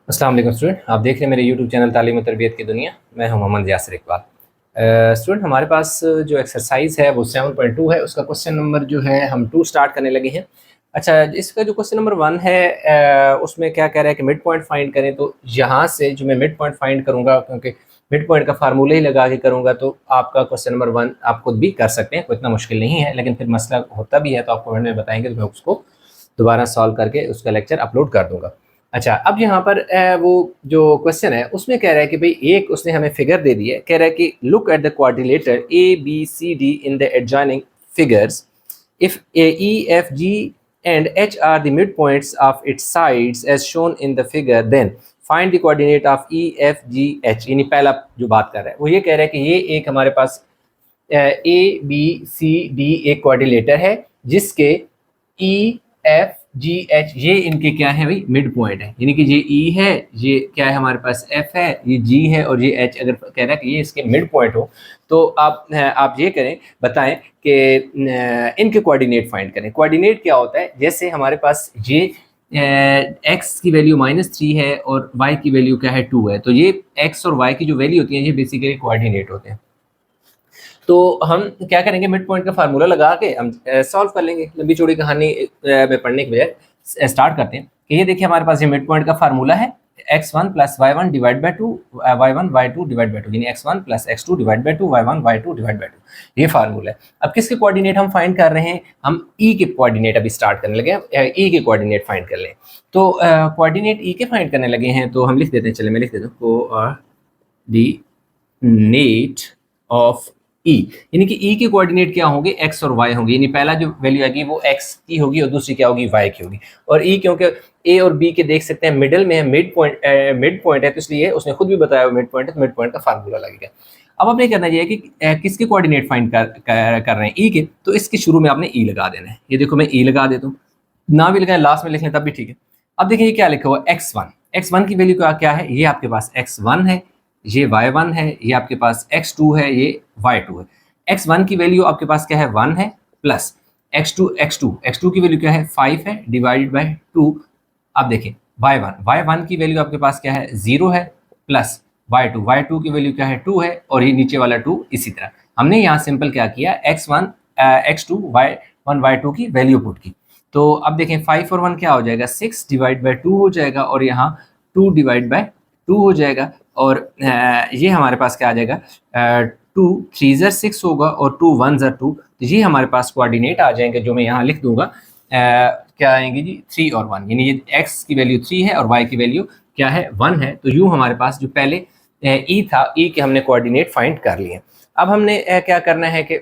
अस्सलाम वालेकुम स्टूडेंट, आप देख रहे हैं मेरे यूट्यूब चैनल तालीम और तरबियत की दुनिया। मैं हूं मोहम्मद यासिर इकबाल। स्टूडेंट, हमारे पास जो एक्सरसाइज है वो 7.2 है। उसका क्वेश्चन नंबर जो है हम 2 स्टार्ट करने लगे हैं। अच्छा, इसका जो क्वेश्चन नंबर 1 है उसमें क्या कह रहा है कि मिड पॉइंट फाइंड करें। तो यहाँ से जो मैं मिड पॉइंट फाइंड करूँगा, क्योंकि मिड पॉइंट का फार्मूला ही लगा के करूँगा, तो आपका क्वेश्चन नंबर 1 आप खुद भी कर सकते हैं, कोई इतना मुश्किल नहीं है। लेकिन फिर मसला होता भी है तो आप कमेंट में बताएंगे तो मैं उसको दोबारा सॉल्व करके उसका लेक्चर अपलोड कर दूंगा। अच्छा, अब यहाँ पर वो जो क्वेश्चन है उसमें कह रहा है कि भाई एक उसने हमें फिगर दे दी है। कह रहा है कि look at the quadrilateral A B C D in the adjoining figures. If A E F G and H are the mid points of its sides as shown in the figure, then find the coordinate of E F G H. यानी पहला जो बात कर रहा है वो ये कह रहा है कि ये एक हमारे पास ए बी सी डी एक क्वाड्रिलेटर है जिसके ई एफ जी एच ये इनके क्या है भाई, मिड पॉइंट है। यानी कि ये ई है, ये क्या है हमारे पास एफ है, ये जी है और ये एच। अगर कह रहा है कि ये इसके मिड पॉइंट हो तो आप ये करें, बताएं कि इनके कोऑर्डिनेट फाइंड करें। कोऑर्डिनेट क्या होता है, जैसे हमारे पास ये एक्स की वैल्यू -3 है और वाई की वैल्यू क्या है 2 है, तो ये एक्स और वाई की जो वैल्यू होती है ये बेसिकली कोऑर्डिनेट होते हैं। तो हम क्या करेंगे, मिड पॉइंट का फार्मूला लगा के हम सॉल्व कर लेंगे। लंबी चौड़ी कहानी में पढ़ने के बजाय स्टार्ट करते हैं कि ये देखिए हमारे पास ये मिड पॉइंट का फार्मूला है x1 plus y1 divide by 2 y1 y2 divide by 2, यानी x1 plus x2 divide by 2 y1 y2 divide by 2। ये फार्मूला है। अब किसके कोऑर्डिनेट हम फाइंड कर रहे हैं, हम ई के कोऑर्डिनेट अभी स्टार्ट करने लगे हैं। ई के कोऑर्डिनेट फाइंड कर लें। तो कोऑर्डिनेट ई के फाइंड करने लगे हैं तो हम लिख देते हैं, चले मैं लिख देता हूँ कोऑर्डिनेट ऑफ ई। यानी कि ई के कोऑर्डिनेट क्या होंगे, एक्स और वाई होंगे। यानी पहला जो वैल्यू आएगी वो एक्स की होगी और दूसरी क्या होगी, वाई की होगी। और ई क्योंकि ए और बी के देख सकते हैं मिडिल में है, मिड पॉइंट है, तो इसलिए उसने खुद भी बताया मिड पॉइंट है, तो मिड पॉइंट का फार्मूला लगेगा। अब आपने करना ये है कि किसके कोऑर्डिनेट फाइंड कर रहे हैं, ई के, तो इसके शुरू में आपने ई लगा देना है। ये देखो मैं ई लगा देता हूँ, ना भी लगाए लास्ट में लिख लें तब भी ठीक है। अब देखिए ये क्या लिखा हुआ, x1 की वैल्यू क्या है, ये आपके पास x1 है, ये y1 है, ये आपके पास x2 है, ये y2 है। x1 की वैल्यू आपके पास क्या है, 1 है, प्लस x2 की वैल्यू क्या है, 5 है, डिवाइडेड बाय 2। अब देखें y1 की वैल्यू आपके पास क्या है, 0 है, प्लस y2 की वैल्यू क्या है, 2 है, और ये नीचे वाला 2 इसी तरह। हमने यहाँ सिंपल क्या किया, x1 x2 y1 y2 की वैल्यू पुट की। तो अब देखें 5 और 1 क्या हो जाएगा, 6 डिवाइड बाई 2 हो जाएगा, और यहाँ 2 डिवाइड बाई 2 हो जाएगा। और ये हमारे पास क्या आ जाएगा, 2 3 ज़र 6 होगा और 2 1 ज़र 2। तो ये हमारे पास कोऑर्डिनेट आ जाएंगे, जो मैं यहाँ लिख दूंगा। क्या आएंगे जी, 3 और 1। यानी ये एक्स की वैल्यू 3 है और वाई की वैल्यू क्या है, 1 है। तो यूँ हमारे पास जो पहले ई था, ई के हमने कोऑर्डिनेट फाइंड कर लिए। अब हमने क्या करना है कि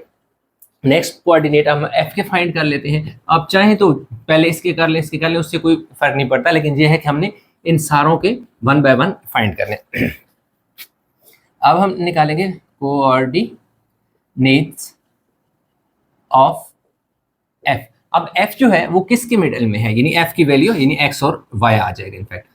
नेक्स्ट कोऑर्डिनेट हम एफ के फाइंड कर लेते हैं। आप चाहें तो पहले इसके कर लें, इसके कर लें, उससे कोई फर्क नहीं पड़ता, लेकिन ये है कि हमने इन सारों के 1 बाय 1 फाइंड करने। अब हम निकालेंगे कोऑर्डिनेट्स ऑफ एफ। अब एफ जो है वो किसके मिडल में है, यानी एफ की वैल्यू यानी एक्स और वाई आ जाएगा। इनफैक्ट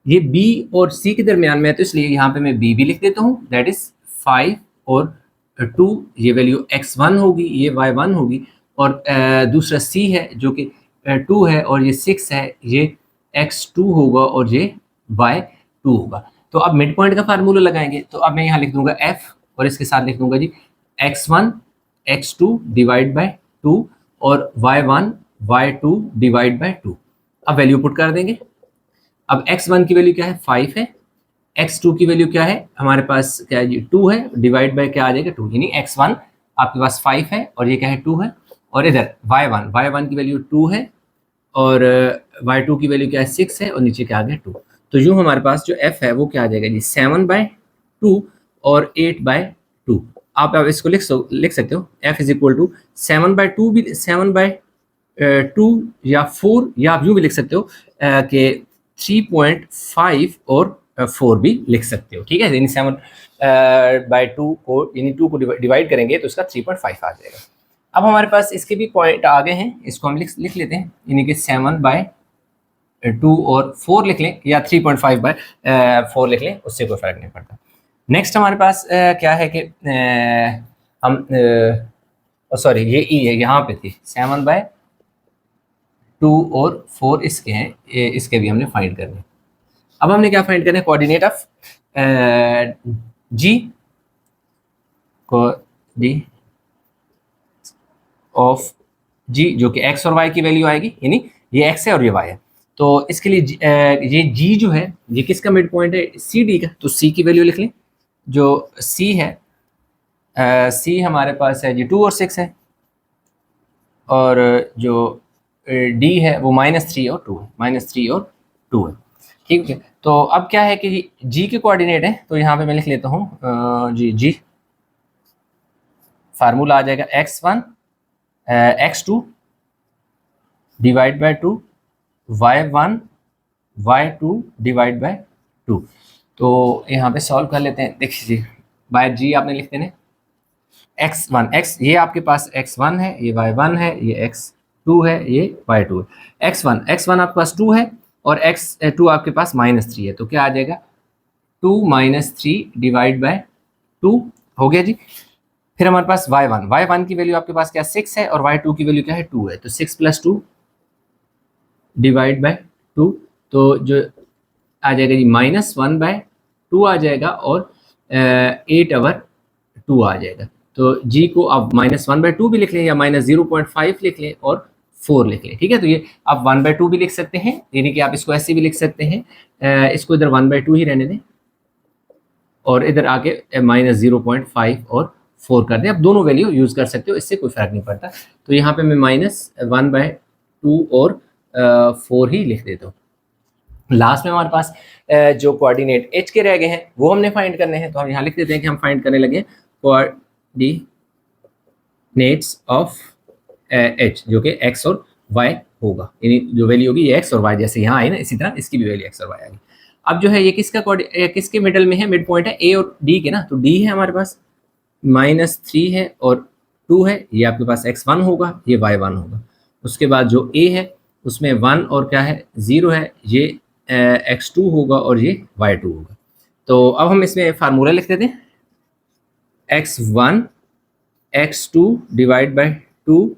ये बी और सी के दरमियान में है, तो इसलिए यहाँ पे मैं बी भी लिख देता हूँ, दैट इज 5 और 2। ये वैल्यू x1 होगी, ये y1 होगी, और दूसरा c है जो कि 2 है, और ये 6 है, ये x2 होगा, और ये y2 होगा। तो अब मिड पॉइंट का फार्मूला लगाएंगे। तो अब मैं यहाँ लिख दूंगा f, और इसके साथ लिख दूंगा जी x1 x2 डिवाइड बाय 2 और y1 y2 डिवाइड बाय 2। अब वैल्यू पुट कर देंगे। अब x1 की वैल्यू क्या है, 5 है, x2 की वैल्यू क्या है, हमारे पास क्या है, 2 है, डिवाइड बाय क्या आ जाएगा, 2। यानी x1 आपके पास 5 है और ये क्या है, 2 है, और इधर y1 की वैल्यू 2 है, और y2 की वैल्यू क्या है, 6 है, और नीचे क्या आ गया, 2। तो यूँ हमारे पास जो f है वो क्या आ जाएगा जी, 7/2 और 8/2। आप इसको लिख सकते हो, f इज इक्वल टू 7/2 भी, 7/2 या 4, या आप यूँ भी लिख सकते हो कि 3.5 और 4 भी लिख सकते हो। ठीक है, यानी 7/2 को, यानी 2 को डिवाइड करेंगे तो इसका 3.5 आ जाएगा। अब हमारे पास इसके भी पॉइंट आ गए हैं, इसको हम लिख लेते हैं, यानी कि 7/2 और 4 लिख लें, या 3.5/4 लिख लें, उससे कोई फर्क नहीं पड़ता। नेक्स्ट हमारे पास क्या है कि हम सॉरी ये ई है, यहाँ पे थी 7/2 और 4 इसके हैं, इसके भी हमने फाइंड करने। अब हमने क्या फाइंड करना है, coordinate of G, coordinate of G जो कि एक्स और वाई की वैल्यू आएगी, यानी ये एक्स है और ये वाई है। तो इसके लिए ये जी जो है ये किसका मिड पॉइंट है, सी डी का, तो सी की वैल्यू लिख लें। जो सी है, सी हमारे पास है जी 2 और 6 है, और जो डी है वो -3 और 2 है, -3 और 2 है। ठीक है, तो अब क्या है कि जी के कोऑर्डिनेट है, तो यहाँ पे मैं लिख लेता हूँ जी फार्मूला आ जाएगा x1 x2 divide by 2 y1 y2 divide by 2। तो यहाँ पे सॉल्व कर लेते हैं। देखिए बाय जी आपने लिख देना x1 x, ये आपके पास x1 है, ये y1 है, ये x2 है, ये y2 है। x1 आपके पास 2 है और x2 आपके पास -3 है, तो क्या आ जाएगा 2 - 3 डिवाइड बाय 2 हो गया जी। फिर हमारे पास y1 की वैल्यू आपके पास क्या 6 है और y2 की वैल्यू क्या है 2 है, तो 6 + 2 डिवाइड बाय 2, तो जो आ जाएगा जी -1/2 आ जाएगा और 8/2 आ जाएगा। तो जी को आप -1/2 भी लिख लें या -0.5 लिख लें और 4 लिख लें। ठीक है, तो ये आप 1/2 भी लिख सकते हैं, यानी कि आप इसको ऐसे भी लिख सकते हैं, इसको इधर 1/2 ही रहने दें और इधर आके -0.5 और 4 कर दें। आप दोनों वैल्यू यूज़ कर सकते हो, इससे कोई फ़र्क नहीं पड़ता। तो यहाँ पे मैं -1/2 और 4 ही लिख देता हूँ। लास्ट में हमारे पास जो कोऑर्डिनेट एच के रह गए हैं वो हमने फाइंड करने हैं, तो हम यहाँ लिख देते हैं कि हम फाइंड करने लगे कोऑर्डिनेट्स ऑफ एच जो कि एक्स और वाई होगा, यानी जो वैल्यू होगी ये एक्स और वाई, जैसे यहाँ आई ना इसी तरह इसकी भी वैल्यू एक्स और वाई आएगी। अब जो है ये किसके मिडल में है, मिड पॉइंट है ए और डी के ना, तो डी है हमारे पास -3 है और 2 है, ये आपके पास x1 होगा, ये y1 होगा। उसके बाद जो a है उसमें 1 और क्या है 0 है, ये x2 होगा और ये y2 होगा। तो अब हम इसमें फार्मूला लिख देते हैं, x1 x2 divide by 2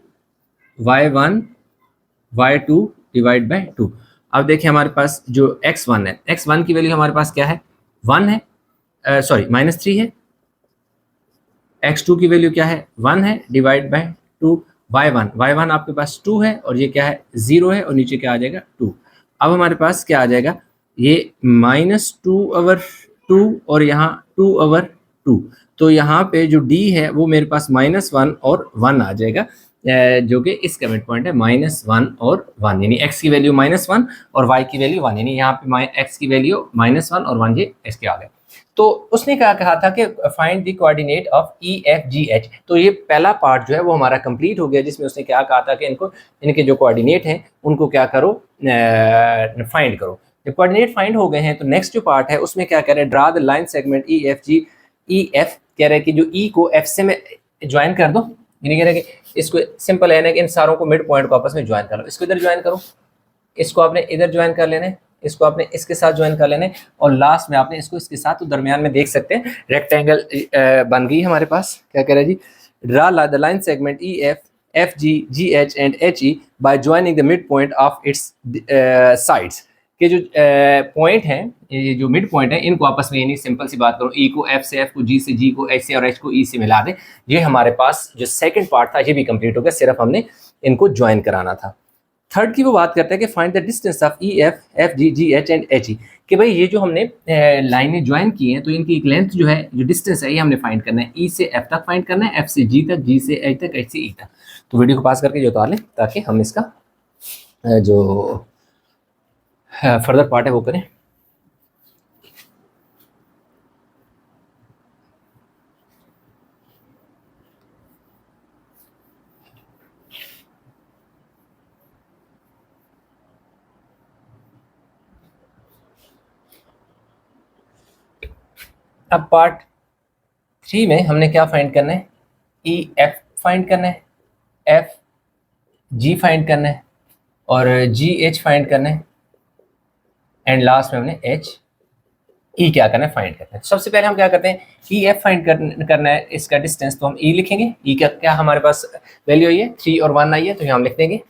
y1 y2 divide by 2। अब देखिए हमारे पास जो x1 है, x1 की वैल्यू हमारे पास क्या है 1 है, सॉरी -3 है, x2 की वैल्यू क्या है 1 है डिवाइड बाय 2 y1 आपके पास 2 है और ये क्या है 0 है और नीचे क्या आ जाएगा 2। अब हमारे पास क्या आ जाएगा ये -2/2 और यहाँ 2/2, तो यहाँ पे जो d है वो मेरे पास -1 और 1 आ जाएगा, जो कि इसका मिड पॉइंट है -1 और 1, यानी x की वैल्यू -1 और y की वैल्यू 1, यानी यहाँ पे x की वैल्यू -1 और 1 ये इसके आ गए। तो उसने क्या कहा था कि find the coordinate of E F G H, तो ये पहला पार्ट जो है वो हमारा कंप्लीट हो गया, जिसमें उसने क्या कहा था कि इनके जो कोऑर्डिनेट हैं उनको क्या करो फाइंड करो। जब कोऑर्डिनेट फाइंड हो गए हैं तो नेक्स्ट जो पार्ट है उसमें क्या कह रहे हैं, draw the line segment E F ji, E F कह रहे हैं कि जो ई को एफ से में ज्वाइन कर दो, यानी कह रहे हैं कि इसको सिंपल है ना कि इन सारों को मिड पॉइंट को आपस में ज्वाइन कर लो, इसको इधर ज्वाइन करो, इसको आपने इधर ज्वाइन कर लेना है, इसको आपने इसके साथ ज्वाइन कर लेना है और लास्ट में आपने इसको इसके साथ, तो दरमियान में देख सकते हैं रेक्टेंगल बन गई हमारे पास। क्या कह रहा है जी, draw the line segment E F F G G H and H E by joining the mid point of its sides, के जो पॉइंट हैं, ये जो मिड पॉइंट है इनको आपस में, यानी सिंपल सी बात करो ई को एफ से, एफ को जी से, जी को एच से और एच को ई से मिला दें। ये हमारे पास जो सेकंड पार्ट था ये भी कंप्लीट हो गया, सिर्फ हमने इनको ज्वाइन कराना था। थर्ड की वो बात करते हैं कि find the distance of E F F G G H and H ई, कि भाई ये जो हमने लाइनें ज्वाइन की हैं तो इनकी एक लेंथ जो है, जो डिस्टेंस है ये हमने फाइंड करना है, ई से एफ तक फाइंड करना है, एफ से जी तक, जी से एच तक, एच से ई तक। तो वीडियो को पास करके जो उतार लें ताकि हम इसका जो फर्दर पार्ट है वो करें। अब पार्ट 3 में हमने क्या फाइंड करना है, ई एफ फाइंड करना है, एफ जी फाइंड करना है और जी एच फाइंड करना है एंड लास्ट में हमने एच ई क्या करना है फाइंड करना है। सबसे पहले हम क्या करते हैं, ई एफ फाइंड करना है, इसका डिस्टेंस, तो हम ई लिखेंगे। ई का क्या हमारे पास वैल्यू आई है 3 और 1 आई है, तो यहाँ हम लिख देंगे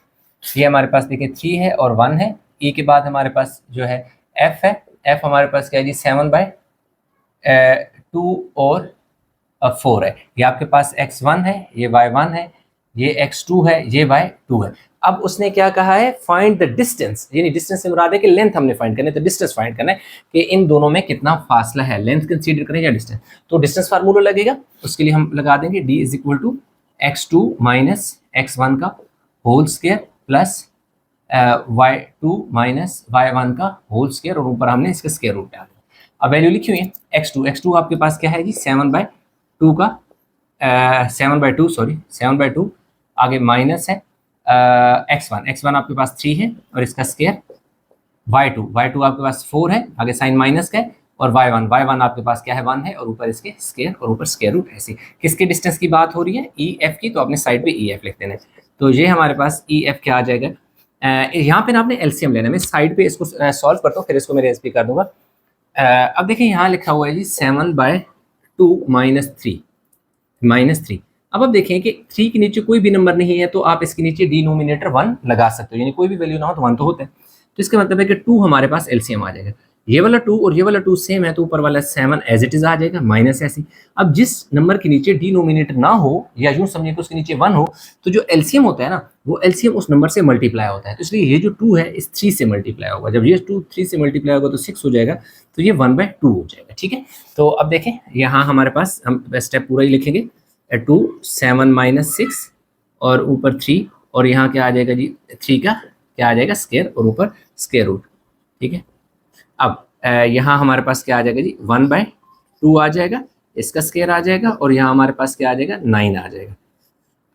ये हमारे पास देखिए 3 है और 1 है। ई के बाद हमारे पास जो है एफ है, एफ हमारे पास क्या है जी 7/2 और 4 है। ये आपके पास x1 है, ये y1 है, ये x2 है, ये y2 है। अब उसने क्या कहा है, फाइंड द डिस्टेंस, यानी डिस्टेंस से मुराद है कि लेंथ हमने फाइंड करना है, तो डिस्टेंस फाइंड करना है कि इन दोनों में कितना फासला है, लेंथ कंसीडर करें या डिस्टेंस। तो डिस्टेंस फार्मूला लगेगा, उसके लिए हम लगा देंगे d is equal to x2 minus x1 का whole square plus y2 minus y1 का होल स्क्वायर, और ऊपर हमने इसका स्क्वायर रूट डाला। अब वैल्यू लिखी हुई है x2 आपके पास क्या है जी 7/2 का 7/2 सॉरी 7/2, आगे माइनस है x1 आपके पास 3 है और इसका स्क्वायर y2 आपके पास 4 है, आगे साइन माइनस का है, और y1 आपके पास क्या है 1 है, और ऊपर इसके स्क्वायर और ऊपर स्क्वायर रूट। ऐसे किसके डिस्टेंस की बात हो रही है, ई एफ की, तो अपने साइड पे ई एफ लिख देना है। तो ये हमारे पास ई एफ क्या आ जाएगा, यहाँ पे ना आपने एलसीएम लेना है। मैं साइड पे इसको सॉल्व करता हूँ, फिर इसको मेरे एसपी कर दूंगा। अब देखिए यहाँ लिखा हुआ है जी 7/2 -3। अब देखें कि 3 के नीचे कोई भी नंबर नहीं है, तो आप इसके नीचे डिनोमिनेटर 1 लगा सकते हो, यानी कोई भी वैल्यू ना हो तो 1 तो होता है। तो इसका मतलब है कि 2 हमारे पास एलसीएम आ जाएगा। ये वाला 2 और ये वाला 2 सेम है, तो ऊपर वाला 7 एज इट इज आ जाएगा माइनस ऐसी। अब जिस नंबर के नीचे डिनोमिनेटर ना हो, या यूं समझिए कि उसके नीचे 1 हो, तो जो एलसीएम होता है ना, वो एलसीएम उस नंबर से मल्टीप्लाई होता है। तो इसलिए ये जो 2 है इस 3 से मल्टीप्लाई होगा। जब ये 2 3 से मल्टीप्लाई होगा तो 6 हो जाएगा, तो ये 1/2 हो जाएगा। ठीक है, तो अब देखें यहाँ हमारे पास, हम स्टेप पूरा ही लिखेंगे, 2 7 - 6 और ऊपर 3, और यहाँ क्या आ जाएगा जी 3 का क्या आ जाएगा स्क्वायर, और ऊपर स्क्वायर रूट। ठीक है, अब यहाँ हमारे पास क्या आ जाएगा जी 1/2 आ जाएगा, इसका स्क्वायर आ जाएगा, और यहाँ हमारे पास क्या आ जाएगा 9 आ जाएगा।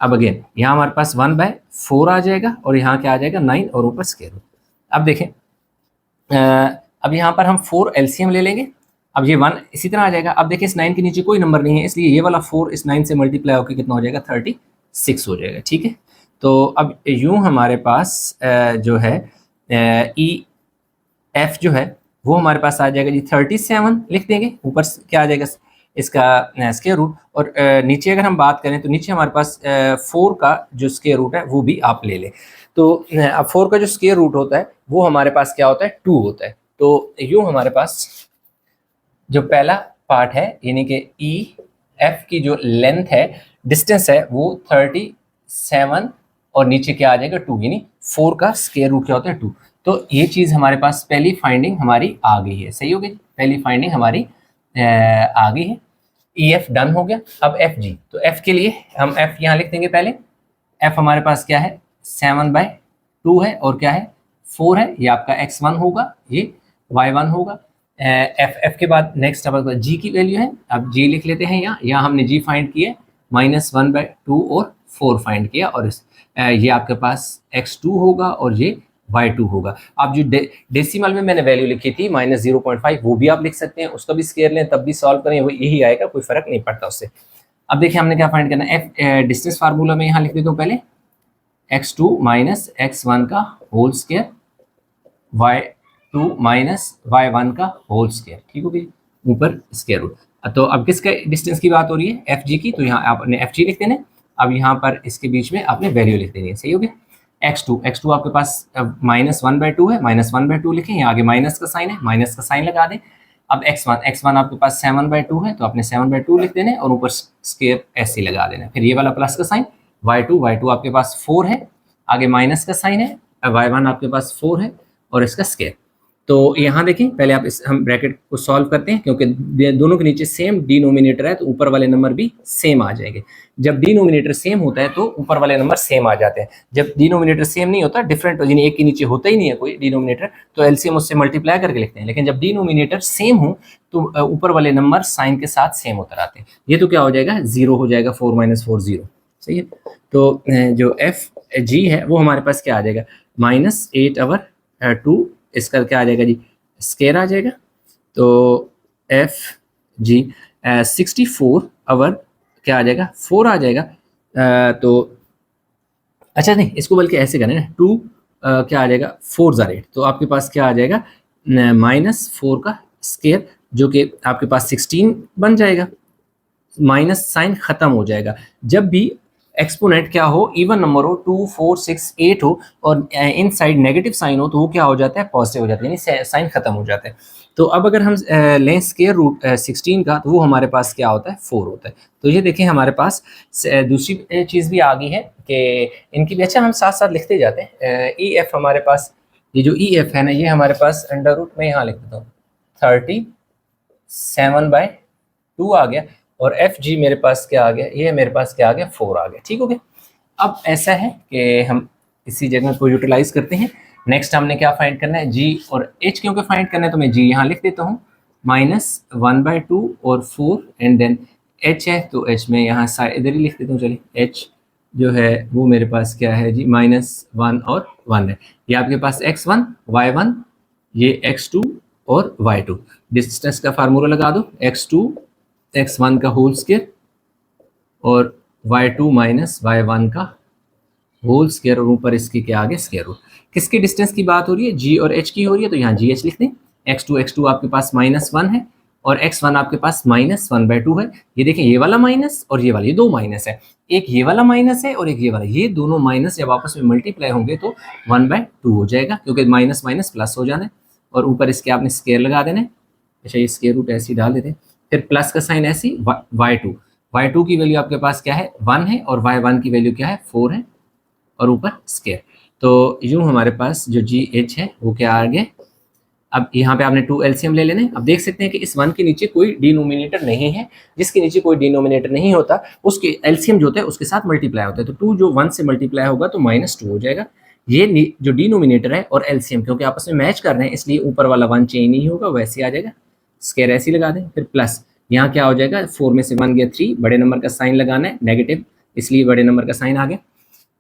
अब अगेन यहाँ हमारे पास 1/4 आ जाएगा, और यहाँ क्या आ जाएगा 9 और ऊपर स्क्वायर रूट। अब देखें अब यहाँ पर हम 4 एलसीएम ले लेंगे। अब ये 1 इसी तरह आ जाएगा। अब देखिए इस 9 के नीचे कोई नंबर नहीं है, इसलिए ये वाला 4 इस 9 से मल्टीप्लाई होकर कितना हो जाएगा 36 हो जाएगा। ठीक है, तो अब यूं हमारे पास जो है ई एफ जो है वो हमारे पास आ जाएगा जी 37 लिख देंगे, ऊपर क्या आ जाएगा इसका स्क्वायर रूट, और नीचे अगर हम बात करें तो नीचे हमारे पास 4 का जो स्क्वायर रूट है वो भी आप ले लें। तो अब 4 का जो स्क्वायर रूट होता है वो हमारे पास क्या होता है 2 होता है। तो यूं हमारे पास जो पहला पार्ट है, यानी कि ई एफ की जो लेंथ है, डिस्टेंस है, वो 37 और नीचे क्या आ जाएगा 2, यानी 4 का स्क्वायर रूट क्या होता है 2। तो ये चीज़ हमारे पास पहली फाइंडिंग हमारी आ गई है। सही हो गई, पहली फाइंडिंग हमारी आ गई है। ई एफ डन हो गया। अब एफ जी, तो एफ के लिए हम एफ यहाँ लिख देंगे। पहले एफ हमारे पास क्या है 7/2 है, और क्या है 4 है, ये आपका x1 होगा, ये y1 होगा। एफ के बाद नेक्स्ट हमारे पास जी की वैल्यू है। अब जी लिख लेते हैं यहाँ हमने जी फाइंड किया -1/2 और 4 फाइंड किया, और ये आपके पास x2 होगा और ये y2 होगा। आप जो डेसिमल में मैंने वैल्यू लिखी थी -0.5, वो भी आप लिख सकते हैं, उसका भी स्क्वायर लें तब भी सॉल्व करें, वो यही आएगा, कोई फर्क नहीं पड़ता उससे। अब देखिए हमने क्या फाइंड करना है, एफ डिस्टेंस फार्मूला में यहाँ लिख देता हूँ पहले x2 माइनस x1 का whole square, y2 minus y1 का होल स्क्वायर। ठीक हो गई, ऊपर स्क्वायर रूट। तो अब किसके डिस्टेंस की बात हो रही है एफ जी की, तो यहाँ आपने एफ जी लिख देना। अब यहाँ पर इसके बीच में आपने वैल्यू लिख देनी है। सही हो गया। x2 आपके पास -1/2 है, -1/2 लिखें, यहाँ आगे माइनस का साइन है, माइनस का साइन लगा दें। अब x1 आपके पास 7/2 है, तो आपने 7/2 लिख देना और ऊपर स्क्वायर ऐसे लगा देना। फिर ये वाला प्लस का साइन, y2 आपके पास 4 है, आगे माइनस का साइन है, y1 आपके पास 4 है और इसका स्क्वायर। तो यहाँ देखें पहले आप हम ब्रैकेट को सॉल्व करते हैं, क्योंकि दोनों के नीचे सेम डिनोमिनेटर है तो ऊपर वाले नंबर भी सेम आ जाएंगे। जब डिनोमिनेटर सेम होता है तो ऊपर वाले नंबर सेम आ जाते हैं। जब डिनोमिनेटर सेम नहीं होता, डिफरेंट, यानी एक के नीचे होता ही नहीं है कोई डिनोमिनेटर, तो एलसीएम उससे मल्टीप्लाई करके लिखते हैं। लेकिन जब डिनोमिनेटर सेम हो तो ऊपर वाले नंबर साइन के साथ सेम होते आते हैं। ये तो क्या हो जाएगा 0 हो जाएगा, 4 - 4 0। सही है। तो जो एफ जी है वो हमारे पास क्या आ जाएगा -8/2, इसका क्या आ जाएगा जी स्क्वायर आ जाएगा। तो एफ जी 64 क्या आ जाएगा 4 आ जाएगा। तो अच्छा नहीं, इसको बल्कि ऐसे करें ना, 2 क्या आ जाएगा 4 × 8, तो आपके पास क्या आ जाएगा -4 का स्क्वायर, जो कि आपके पास 16 बन जाएगा। माइनस साइन खत्म हो जाएगा। जब भी एक्सपोनेंट क्या हो, इवन नंबर हो, 2 4 6 8 हो और इन साइड नेगेटिव साइन हो, तो वो क्या हो जाता है पॉजिटिव हो जाता है, यानी साइन खत्म हो जाता है। तो अब अगर हम लें स्क्वायर रूट 16 का, तो वो हमारे पास क्या होता है, 4 होता है। तो ये देखें हमारे पास दूसरी चीज़ भी आ गई है कि इनकी भी, अच्छा हम साथ साथ लिखते जाते हैं। ई एफ हमारे पास, ये जो ई एफ है ना, ये हमारे पास अंडर रूट में यहाँ लिख देता हूँ 37/2 आ गया, और एफ जी मेरे पास क्या आ गया, ये मेरे पास क्या आ गया, 4 आ गया। ठीक हो गया। अब ऐसा है कि हम इसी जगह को यूटिलाइज करते हैं। नेक्स्ट हमने क्या फाइंड करना है, जी और एच क्योंकि फाइंड करना है, तो मैं जी यहाँ लिख देता हूँ -1/2 और 4, एंड देन एच है तो एच में यहाँ इधर ही लिख देता हूँ। चलिए एच जो है वो मेरे पास क्या है जी, -1 और 1 है। ये आपके पास x1 y1, ये x2 और y2। डिस्टेंस का फार्मूला लगा दो, x2 x1 का होल स्क्वायर और y2 - y1 का होल स्क्वायर, और ऊपर इसके क्या आगे स्क्वायर रूट। किसके डिस्टेंस की बात हो रही है, जी और एच की हो रही है, तो यहाँ जी एच लिख दें। x2 आपके पास -1 है और x1 आपके पास -1/2 है। ये देखें ये वाला माइनस और ये वाला, ये दो माइनस है, एक ये वाला माइनस है और एक ये वाला, ये दोनों माइनस जब आपस में मल्टीप्लाई होंगे तो 1/2 हो जाएगा, क्योंकि माइनस माइनस प्लस हो जाना है और ऊपर इसके आपने स्क्वायर लगा देना है। अच्छा, ये स्क्वायर रूट ऐसे ही डाल देते हैं, फिर प्लस का साइन ऐसी y2 की वैल्यू आपके पास क्या है, 1 है, और y1 की वैल्यू क्या है, 4 है, और ऊपर स्क्वायर। तो यूं हमारे पास जो जी एच है वो क्या आ गया। अब यहाँ पे आपने 2 एलसीएम ले लेने। अब देख सकते हैं कि इस 1 के नीचे कोई डिनोमिनेटर नहीं है, जिसके नीचे कोई डिनोमिनेटर नहीं होता उसके एलसीएम जो होता है उसके साथ मल्टीप्लाई होता है। तो 2 जो 1 से मल्टीप्लाई होगा तो -2 हो जाएगा। ये जो डिनोमिनेटर है और एलसीएम क्योंकि आपस में मैच कर रहे हैं, इसलिए ऊपर वाला 1 चेंज नहीं होगा, वैसे आ जाएगा। स्क्वायर ऐसे लगा दें, फिर प्लस यहाँ क्या हो जाएगा, 4 में से 1 गया 3, बड़े नंबर का साइन लगाना है नेगेटिव, इसलिए बड़े नंबर का साइन आ गया।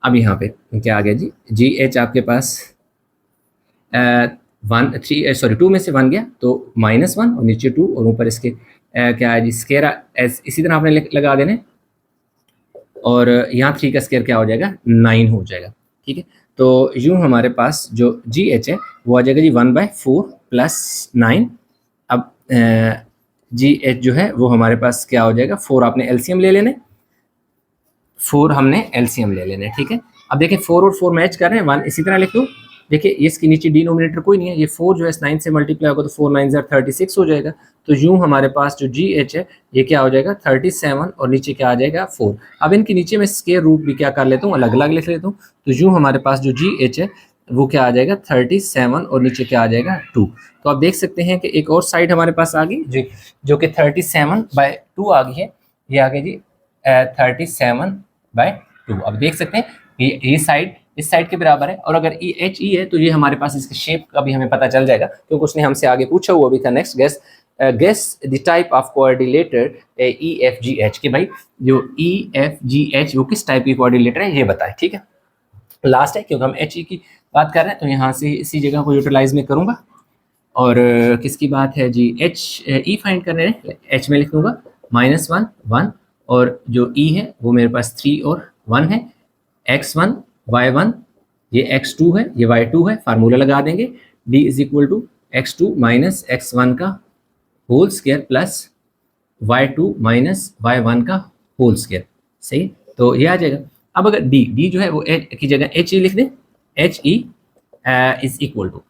अब यहाँ पे क्या आ गया जी, जी एच आपके पास 2 में से 1 गया तो -1 और नीचे 2 और ऊपर इसके क्या है जी स्क्वायर, इसी तरह आपने लगा देने, और यहाँ 3 का स्क्वायर क्या हो जाएगा, 9 हो जाएगा। ठीक है, तो यूँ हमारे पास जो जी एच है वो आ जाएगा जी 1/4 + 9। अब जी एच जो है वो हमारे पास क्या हो जाएगा, 4 आपने एलसीएम ले लेने, 4 हमने एलसीएम ले लेने। ठीक है, अब देखिए 4 और 4 मैच कर रहे हैं, 1 इसी तरह लिख दो। देखिए इसके नीचे डिनोमिनेटर कोई नहीं है, ये 4 जो है 9 से मल्टीप्लाई होगा तो 4 9 36 हो जाएगा। तो यूं हमारे पास जो जी एच है ये क्या हो जाएगा, 37, और नीचे क्या आ जाएगा, 4। अब इनके नीचे मैं स्क्वायर रूट भी क्या कर लेता हूँ, अलग अलग लिख लेता हूँ। तो यूं हमारे पास जो जी एच है वो क्या आ जाएगा, 37, और नीचे क्या आ जाएगा, 2। तो आप देख सकते हैं कि एक और साइड हमारे पास आ गई जी, जो कि 37/2 आ गई है। ये आ गई जी 37/2। अब देख सकते हैं ये साइड इस साइड के बराबर है, और अगर ई एच ई है तो ये हमारे पास इसके शेप का भी हमें पता चल जाएगा, क्योंकि उसने हमसे आगे पूछा हुआ भी था। Next guess the type of coordinator E F G H, कि भाई जो ई एफ जी एच वो किस टाइप की कोऑर्डिनेटर है ये बताए। ठीक है, लास्ट है क्योंकि हम एच ई की बात कर रहे हैं, तो यहाँ से इसी जगह को यूटिलाइज में करूँगा। और किसकी बात है जी, एच ई फाइंड करने हैं, एच में लिख दूंगा -1 1, और जो ई है वो मेरे पास 3 और 1 है। x1 y1, ये x2 है, ये y2 है, फार्मूला लगा देंगे, d = x2 - x1 का whole square plus y2 - y1 का होल स्क्वायर। सही, तो ये आ जाएगा। अब अगर d जो है वो h की जगह h e लिख दें, h e =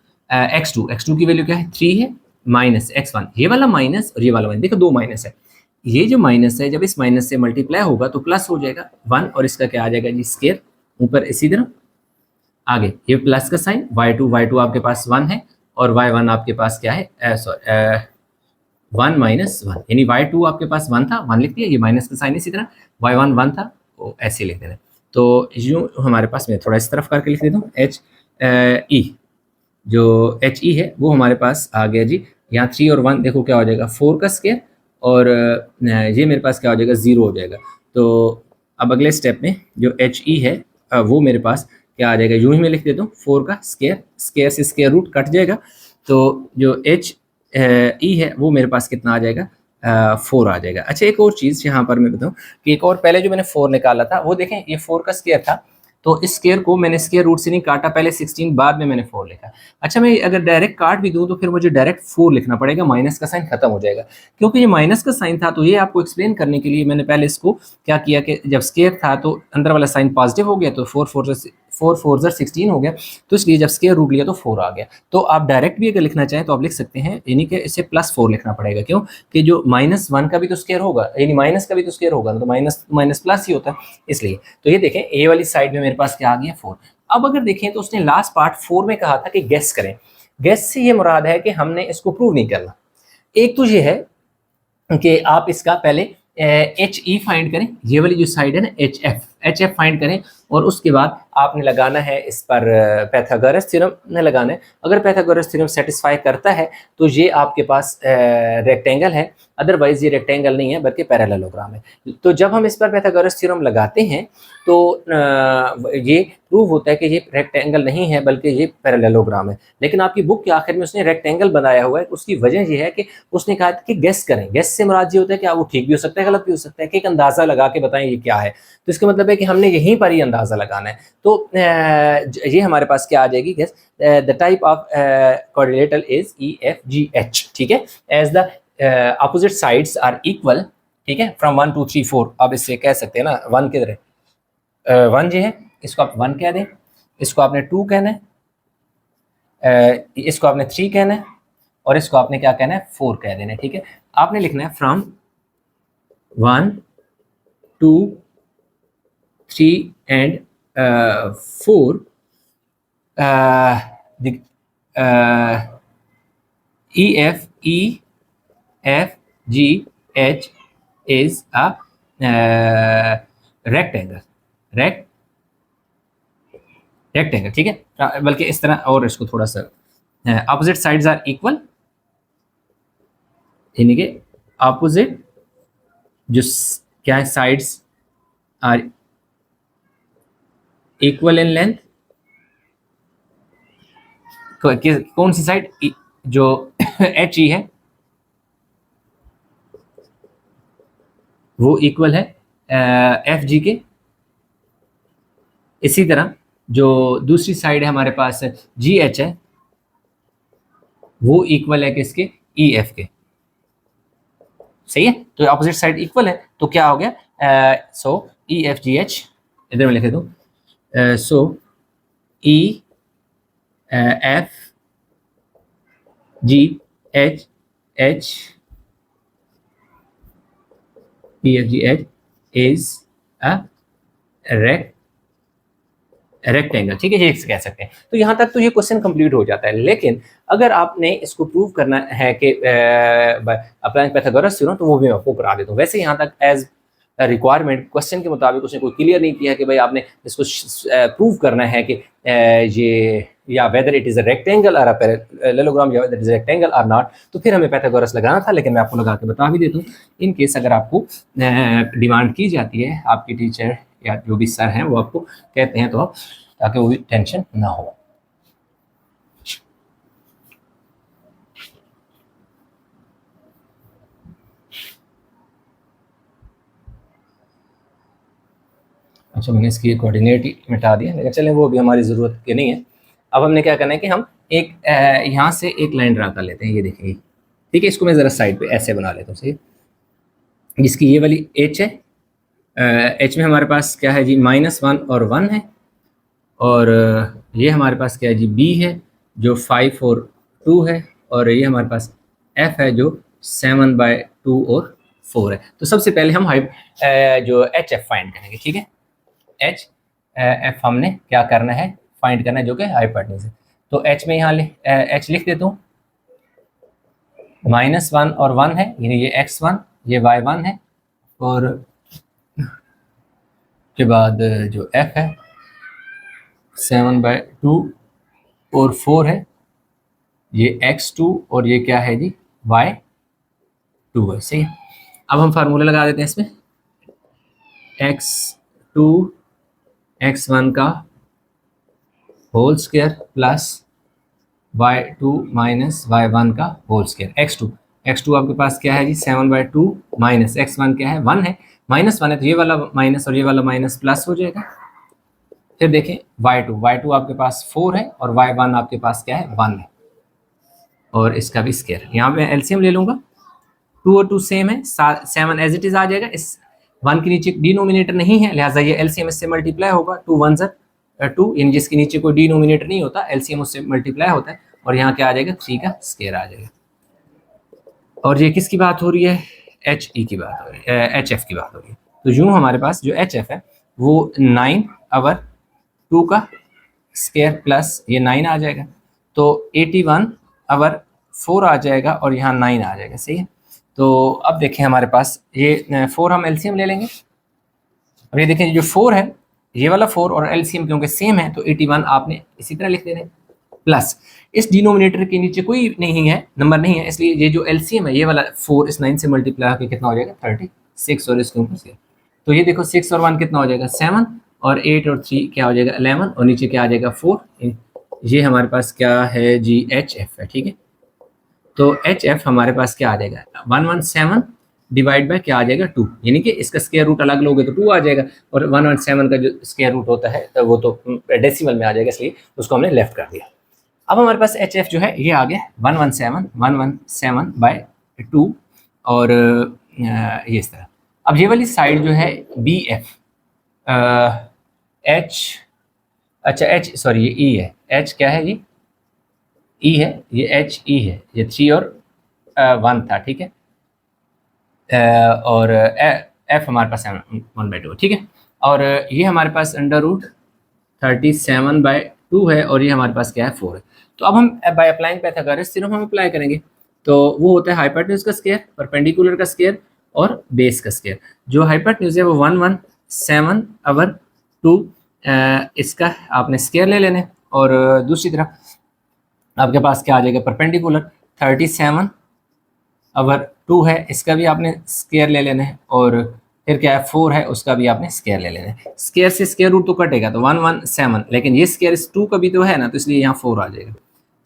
x2 की वैल्यू क्या है, 3 है, -x1, ये वाला माइनस और ये वाला माइनस, देखो दो माइनस है, ये जो माइनस है जब इस माइनस से मल्टीप्लाई होगा तो प्लस हो जाएगा 1, और इसका क्या आ जाएगा जी स्क्वायर, ऊपर इसी तरह आगे ये प्लस का साइन, y2 आपके पास 1 है, और y1 आपके पास क्या है, 1 - 1, यानी y2 आपके पास 1 था, 1 लिख दिया, ये माइनस का साइन इसी तरह, y1 1 था, वो ऐसे लिख देना। तो यूँ हमारे पास, मैं थोड़ा इस तरफ करके लिख देता हूँ, एच ई, जो एच ई है वो हमारे पास आ गया जी, यहाँ 3 और 1 देखो क्या हो जाएगा, 4 का स्क्वायर, और ये मेरे पास क्या हो जाएगा, 0 हो जाएगा। तो अब अगले स्टेप में जो एच ई है वो मेरे पास क्या आ जाएगा, यूं ही मैं लिख देता हूँ, 4 का स्क्वायर, स्क्वायर से स्क्वायर रूट कट जाएगा, तो जो एच ई है वो मेरे पास कितना आ जाएगा, 4 आ जाएगा। अच्छा, एक और चीज़ यहाँ पर मैं बताऊँ कि एक और पहले जो मैंने 4 निकाला था वो देखें, ये 4 का स्क्वायर था, तो इस स्क्वायर को मैंने स्क्वायर रूट से नहीं काटा, पहले 16 बाद में मैंने 4 लिखा। अच्छा, मैं अगर डायरेक्ट काट भी दूं तो फिर मुझे डायरेक्ट 4 लिखना पड़ेगा, माइनस का साइन खत्म हो जाएगा, क्योंकि ये माइनस का साइन था। तो ये आपको एक्सप्लेन करने के लिए मैंने पहले इसको क्या किया कि जब स्क्वायर था तो अंदर वाला साइन पॉजिटिव हो गया, तो 4 4 4 4 ज़र 16 हो गया, तो इसलिए जब स्क्वायर रूट लिया तो 4 आ गया। तो आप डायरेक्ट भी अगर लिखना चाहें तो आप लिख सकते हैं, यानी कि इसे +4 लिखना पड़ेगा। क्यों? कि जो -1 का भी तो स्क्वायर होगा, यानी माइनस का भी तो स्क्वायर होगा, तो माइनस माइनस प्लस ही होता है, इसलिए। तो ये देखें ए वाली साइड में मेरे पास क्या आ गया 4। अब अगर देखें तो उसने लास्ट पार्ट 4 में कहा था कि गेस करें। गेस से ये मुराद है कि हमने इसको प्रूव नहीं करना। एक तो ये है कि आप इसका पहले एच ई फाइंड करें, ये वाली जो साइड है ना एच एफ फाइंड करें, और उसके बाद आपने लगाना है इस पर पैथागोरस थ्योरम ने लगाना है। अगर पैथागोरस थ्योरम सेटिस्फाई करता है तो ये आपके पास रेक्टेंगल है, अदरवाइज ये रेक्टेंगल नहीं है बल्कि पैरेललोग्राम है। तो जब हम इस पर पैथागोरस थ्योरम लगाते हैं तो ये प्रूव होता है कि ये रेक्टेंगल नहीं है बल्कि ये पैरेललोग्राम है। लेकिन आपकी बुक के आखिर में उसने रेक्टेंगल बनाया हुआ है। उसकी वजह ये है कि उसने कहा कि गेस करें। गेस से मुराद ये होता है कि वो ठीक भी हो सकता है, गलत भी हो सकता है, कि एक अंदाज़ा लगा के बताएं ये क्या है। तो इसका मतलब है कि हमने यहीं पर ही अंदाज़ा लगाना है। तो ये हमारे पास क्या आ जाएगी guess, the type of quadrilateral is EFGH, ठीक है, as the opposite sides are equal, ठीक है, फ्रॉम 1 2 3 4। अब इससे कह सकते हैं ना 1 किधर है, 1 जो है इसको आप 1 कह दें, इसको आपने 2 कहना है, इसको आपने 3 कहना है, और इसको आपने क्या कहना है 4 कह देना है, ठीक है। आपने लिखना है from 1 2 3 and 4 EFGH is a rectangle, rectangle, ठीक है। बल्कि इस तरह, और इसको थोड़ा सा अपोजिट साइड्स आर इक्वल, यानी कि अपोजिट जो क्या है sides are equal in length. कौन सी साइड, जो HE है वो इक्वल है FG के। इसी तरह जो दूसरी साइड है हमारे पास GH है वो इक्वल है किसके, EF के, सही है। तो अपोजिट साइड इक्वल है तो क्या हो गया, सो EFGH, इधर मैं लिख दूं, सो EFGH इज अ रेक्टेंगल, ठीक है, ये कह सकते हैं। तो यहाँ तक तो ये क्वेश्चन कंप्लीट हो जाता है। लेकिन अगर आपने इसको प्रूव करना है कि अप्लाइंग पैथागोरस थ्योरम, तो वो भी मैं आपको करा देता हूँ। वैसे यहाँ तक एज रिक्वायरमेंट क्वेश्चन के मुताबिक उसने कोई क्लियर नहीं किया कि भाई आपने इसको प्रूव करना है कि ये या whether it is a rectangle और पैरेललोग्राम या वेदर इट इज रेक्टेंगल और नॉट। तो फिर हमें पैथागोरस लगाना था, लेकिन मैं आपको लगा के बता भी देता हूँ। इन केस अगर आपको डिमांड की जाती है, आपकी टीचर या जो भी सर हैं वो आपको कहते हैं, तो आप ताकि वो भी टेंशन ना हो। अच्छा, मैंने इसकी कोऑर्डिनेट ही मिटा दिया, लेकिन चलें वो भी हमारी ज़रूरत की नहीं है। अब हमने क्या करना है कि हम एक यहाँ से एक लाइन ड्रा कर लेते हैं, ये देखिए, ठीक है। इसको मैं ज़रा साइड पे ऐसे बना लेता हूँ, सही। जिसकी ये वाली H है, H में हमारे पास क्या है जी, -1 और 1 है, और ये हमारे पास क्या है जी, B है जो 5 और 2 है, और ये हमारे पास F है जो 7/2 और 4 है। तो सबसे पहले हम जो HF फाइंड करेंगे, ठीक है। HF हमने क्या करना है, फाइंड करना है, जो कि हाइपोटेन्यूज है। तो H में यहाँ H लिख देता हूँ, -1 और 1 है, यानी ये x1 ये y1 है, और के बाद जो F है 7/2 और 4 है, ये x2 और ये क्या है जी, y2 है, सही है। अब हम फार्मूला लगा देते हैं इसमें, x2 x1 का whole square plus y2 minus y1 का होल स्क्वायर। x2 आपके पास क्या है जी, 7/2 माइनस x1 क्या है, 1 है, -1 है, तो ये वाला माइनस और ये वाला माइनस प्लस हो जाएगा। फिर देखें y2 आपके पास 4 है, और y1 आपके पास क्या है, 1 है, और इसका भी स्क्वायर। यहाँ पे एलसीएम ले लूँगा, 2 और 2 सेम है, 7 एज इट इज आ जाएगा। इस 1 के नीचे डिनोमिनेटर नहीं है, लिहाजा ये एलसीएम इससे मल्टीप्लाई होगा, 2 1 ज़र 2 यानी जिसके नीचे कोई डिनोमिनेटर नहीं होता, एलसीएम उससे मल्टीप्लाई होता है, और यहाँ क्या आ जाएगा 3 का स्क्वायर आ जाएगा। और ये किसकी बात हो रही है, एच ई की बात हो रही है, एच एफ की बात हो रही है। तो यूँ हमारे पास जो एच एफ है वो 9 ओवर 2 का स्क्वायर प्लस ये 9 आ जाएगा, तो 81 ओवर 4 आ जाएगा और यहाँ 9 आ जाएगा। सही है। तो अब देखें हमारे पास ये 4 हम एलसीएम ले लेंगे। अब ये देखें जो 4 है, ये वाला 4 और एलसीएम क्योंकि सेम है तो 81 आपने इसी तरह लिख देना, प्लस इस डिनोमिनेटर के नीचे कोई नहीं है, नंबर नहीं है, इसलिए ये जो एलसीएम है ये वाला 4 इस 9 से मल्टीप्लाई होकर कितना हो जाएगा 36, और इसके ऊपर से तो ये देखो 6 और 1 कितना हो जाएगा 7, और 8 और 3 क्या हो जाएगा 11, और नीचे क्या आ जाएगा 4। ये हमारे पास क्या है जी एच एफ है। ठीक है। तो एच एफ हमारे पास क्या आ जाएगा 117 डिवाइड बाय क्या आ जाएगा 2, यानी कि इसका स्क्वायर रूट अलग लोगे तो 2 आ जाएगा, और 117 का जो स्क्वायर रूट होता है तो वो तो डेसिमल में आ जाएगा, इसलिए उसको हमने लेफ्ट कर दिया। अब हमारे पास एच एफ जो है ये आ गया 117 बाय 2, और ये इस तरह। अब ये वाली साइड जो है बी एफ एच, अच्छा एच सॉरी ये ई है, एच क्या है जी ई है, ये एच ई है, ये 3 और 1 था। ठीक है। और एफ हमारे पास 1/2। ठीक है। और ये हमारे पास अंडर रूट 37/2 है, और ये हमारे पास क्या है 4 है। तो अब हम बाय अप्लाइंग पाइथागोरस थ्योरम हम अप्लाई करेंगे, तो वो होता है हाइपोटेन्यूज का स्क्वायर, परपेंडिकुलर का स्क्वायर और बेस का स्क्वायर। जो हाइपोटेन्यूज है वो 117/2 इसका आपने स्क्वायर ले लेने, और दूसरी तरफ आपके पास क्या आ जाएगा परपेंडिकुलर 37/2 है, इसका भी आपने स्क्वायर ले लेना है, और फिर क्या है 4 है उसका भी आपने स्क्वायर ले लेना है। स्क्वायर से स्क्वायर रूट तो कटेगा तो 117, लेकिन ये स्क्वायर इस 2 का भी तो है ना, तो इसलिए यहाँ 4 आ जाएगा।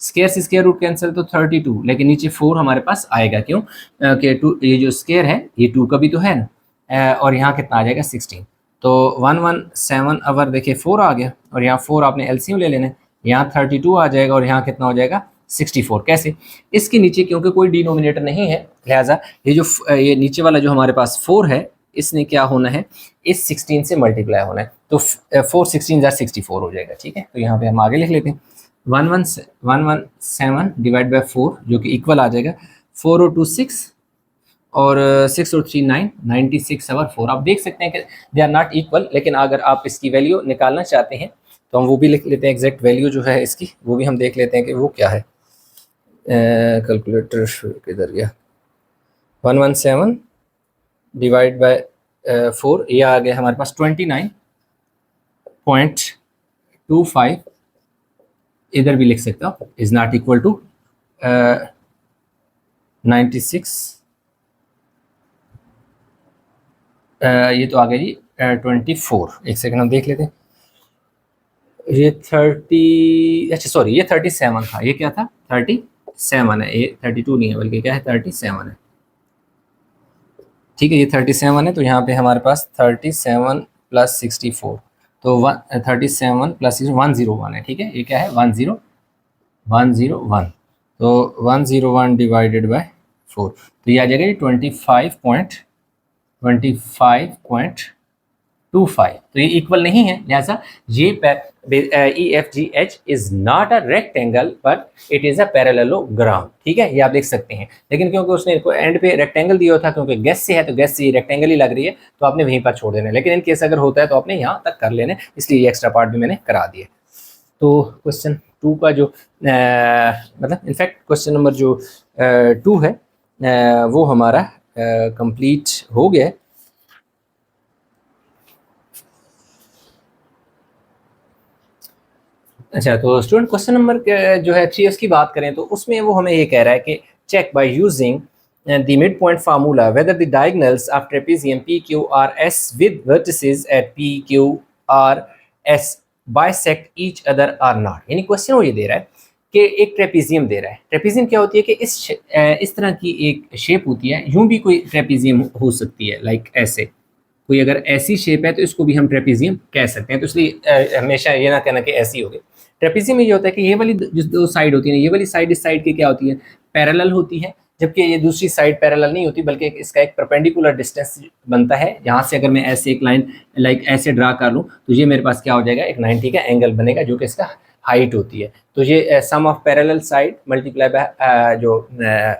स्क्वायर से स्क्वायर रूट कैंसिल तो 32, लेकिन नीचे 4 हमारे पास आएगा, क्यों कि 2 ये जो स्क्वायर है ये 2 का भी तो है ना, और यहाँ कितना आ जाएगा 16। तो 117 देखिए 4 आ गया, और यहाँ 4 आपने एलसीएम ले लेना है, यहाँ 32 आ जाएगा, और यहाँ कितना हो जाएगा 64। कैसे, इसके नीचे क्योंकि कोई डिनोमिनेटर नहीं है, लिहाजा ये जो ये नीचे वाला जो हमारे पास 4 है इसने क्या होना है इस 16 से मल्टीप्लाई होना है, तो 4 16 64 हो जाएगा। ठीक है। तो यहाँ पे हम आगे लिख लेते हैं 117 डिवाइड बाई 4 जो कि इक्वल आ जाएगा 4 और 2 6, और 6 और 3 9, 96/4। आप देख सकते हैं कि दे आर नॉट इक्वल, लेकिन अगर आप इसकी वैल्यू निकालना चाहते हैं तो हम वो भी लिख लेते हैं, एग्जैक्ट वैल्यू जो है इसकी वो भी हम देख लेते हैं कि वो क्या है। कैलकुलेटर किधर गया, 117 डिवाइड बाय 4, ये आ गया हमारे पास 29.25, इधर भी लिख सकता हूँ, इज नॉट इक्वल टू 96, ये तो आ गया जी 24। एक सेकंड हम देख लेते हैं, ये 30, अच्छा सॉरी ये 37 था, ये क्या था 37 है, ये 32 नहीं है बल्कि क्या है 37 है। ठीक है, ये 37 है, तो यहाँ पे हमारे पास 37 + 64, तो 37 + 101 है। ठीक है, ये क्या है 101, तो 101 डिवाइडेड बाय 4, तो ये आ जाएगा 25.25, तो ये इक्वल नहीं है, लिहाजा ये EFGH is not a rectangle but it is a parallelogram. ठीक है, ये आप देख सकते हैं, लेकिन क्योंकि उसने इसको एंड पे रेक्टेंगल दिया था, क्योंकि गैस से है तो गैस से रेक्टेंगल ही लग रही है, तो आपने वहीं पर छोड़ देना है, लेकिन इन केस अगर होता है तो आपने यहाँ तक कर लेना, इसलिए ये एक्स्ट्रा पार्ट भी मैंने करा दिया। तो क्वेश्चन 2 का जो मतलब इनफैक्ट क्वेश्चन नंबर जो 2 है वो हमारा कंप्लीट हो गया है। अच्छा, तो स्टूडेंट क्वेश्चन नंबर जो है 3 की बात करें तो उसमें वो हमें ये कह रहा है कि check by using the mid point formula whether the diagonals of trapezium PQRS with vertices at PQRS bisect each other or not. यानी क्वेश्चन वो ये दे रहा है कि एक ट्रेपेजियम दे रहा है। ट्रेपेजियम क्या होती है कि इस तरह की एक शेप होती है, यूं भी कोई ट्रेपेजियम हो सकती है, लाइक ऐसे कोई अगर ऐसी शेप है तो इसको भी हम ट्रेपेजियम कह सकते हैं, तो इसलिए हमेशा ये ना कहना कि ऐसी होगी। ट्रेपेजियम में ये होता है कि ये वाली जो दो साइड होती है, ये वाली साइड इस साइड की क्या होती है पैरेलल होती है, जबकि ये दूसरी साइड पैरेलल नहीं होती, बल्कि इसका एक परपेंडिकुलर डिस्टेंस बनता है। यहाँ से अगर मैं ऐसे एक लाइन लाइक ऐसे ड्रा कर लूँ तो ये मेरे पास क्या हो जाएगा, एक 90 का एंगल बनेगा, जो कि इसका हाइट होती है। तो ये sum of parallel side multiply by जो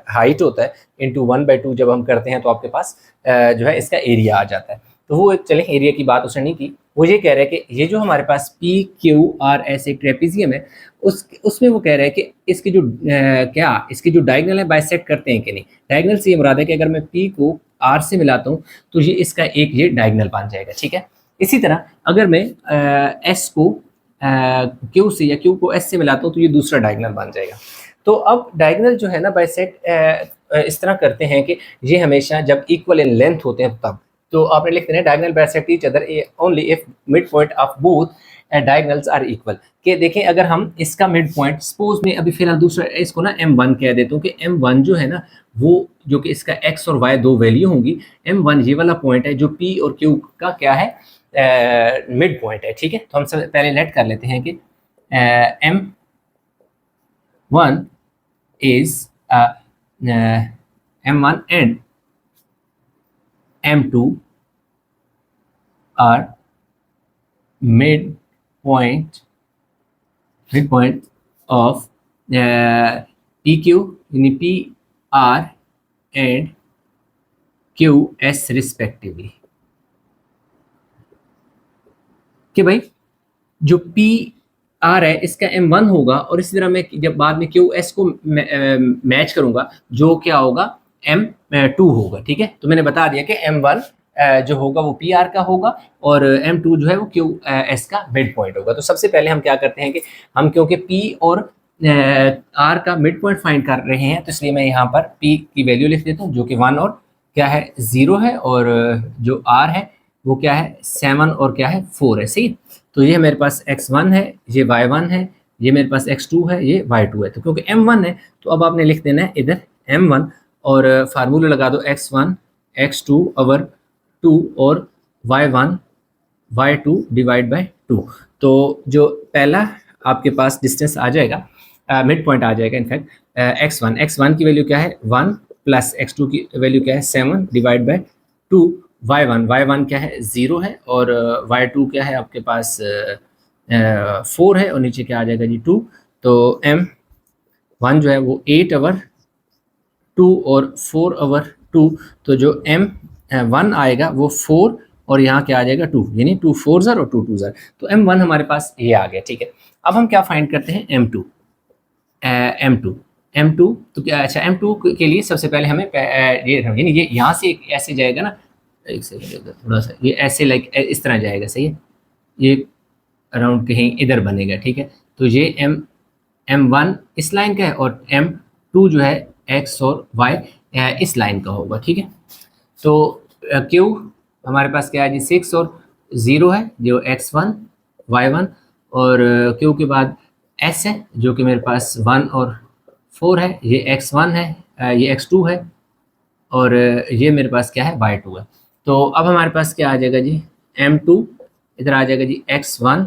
हाइट होता है इंटू 1/2 जब हम करते हैं तो आपके पास जो है इसका एरिया आ जाता है। तो वो एक चले एरिया की बात उसने नहीं की, वो ये कह रहे हैं कि ये जो हमारे पास पी क्यू आर एस एक ट्रेपेजियम है, उसमें वो कह रहे हैं कि इसकी जो इसकी जो डायगोनल है बाइसेक्ट करते हैं कि नहीं। डायगोनल से ये मुराद है कि अगर मैं पी को आर से मिलाता हूँ तो ये इसका एक ये डायगोनल बन जाएगा, ठीक है। इसी तरह अगर मैं एस को क्यू से या क्यू को एस से मिलाता हूँ तो ये दूसरा डायगोनल बन जाएगा। तो अब डायगोनल जो है ना बाइसेक्ट इस तरह करते हैं कि ये हमेशा जब इक्वल इन लेंथ होते हैं तब। तो आपने लिखते हैं diagonal bisect each other only if mid point of both diagonals are equal. कि देखें अगर हम इसका मिड पॉइंट सपोज में अभी फिलहाल दूसरा इसको ना M1 कह देता हूँ कि M1 जो है ना वो जो कि इसका x और y दो वैल्यू होंगी। M1 ये वाला पॉइंट है जो P और Q का क्या है, मिड पॉइंट है, ठीक है। तो हम सब पहले लेट कर लेते हैं कि M1 is M1 and M2 are mid point of PQ यानी PR एंड QS रिस्पेक्टिवली। कि भाई जो PR है इसका M1 होगा और इसी तरह मैं जब बाद में QS को मैच करूंगा जो क्या होगा M2 होगा, ठीक है। तो मैंने बता दिया कि M1 जो होगा वो PR का होगा और M2 जो है वो QS का मिड पॉइंट होगा। तो सबसे पहले हम क्या करते हैं कि हम क्योंकि P और R का मिड पॉइंट फाइंड कर रहे हैं तो इसलिए मैं यहाँ पर P की वैल्यू लिख देता हूँ जो कि 1 और क्या है 0 है, और जो R है वो क्या है 7 और क्या है 4 है, सही। तो ये मेरे पास x1 है, ये y1 है, ये मेरे पास x2 है, ये y2 है। तो क्योंकि m1 है तो अब आपने लिख देना है इधर m1 और फार्मूला लगा दो x1 x2 ओवर 2 और y1 y2 डिवाइड बाय 2। तो जो पहला आपके पास डिस्टेंस आ जाएगा मिड पॉइंट आ जाएगा इनफैक्ट x1 की वैल्यू क्या है 1 प्लस x2 की वैल्यू क्या है 7 डिवाइड बाय 2। y1 क्या है 0 है और y2 क्या है आपके पास 4 है और नीचे क्या आ जाएगा जी 2। तो m1 जो है वो 8 ओवर 2 और 4 ओवर 2। तो जो m1 आएगा वो 4 और यहाँ क्या आ जाएगा 2, यानी 2 4 और 2 2 ज़र। तो m1 हमारे पास ये आ गया, ठीक है। अब हम क्या फाइंड करते हैं m2 तो क्या, अच्छा m2 के लिए सबसे पहले हमें ये यहाँ से एक ऐसे जाएगा ना, एक सेकंड थोड़ा सा ये ऐसे लाइक इस तरह जाएगा, सही है। ये अराउंड कहीं इधर बनेगा, ठीक है। तो ये m1 इस लाइन का है और m2 जो है x और y इस लाइन का होगा, ठीक है। तो q हमारे पास क्या है जी 6 और 0 है जो x1 y1 और q के बाद s है जो कि मेरे पास 1 और 4 है, ये x1 है, ये x2 है और ये मेरे पास क्या है y2 है। तो अब हमारे पास क्या आ जाएगा जी m2 इधर आ जाएगा जी x1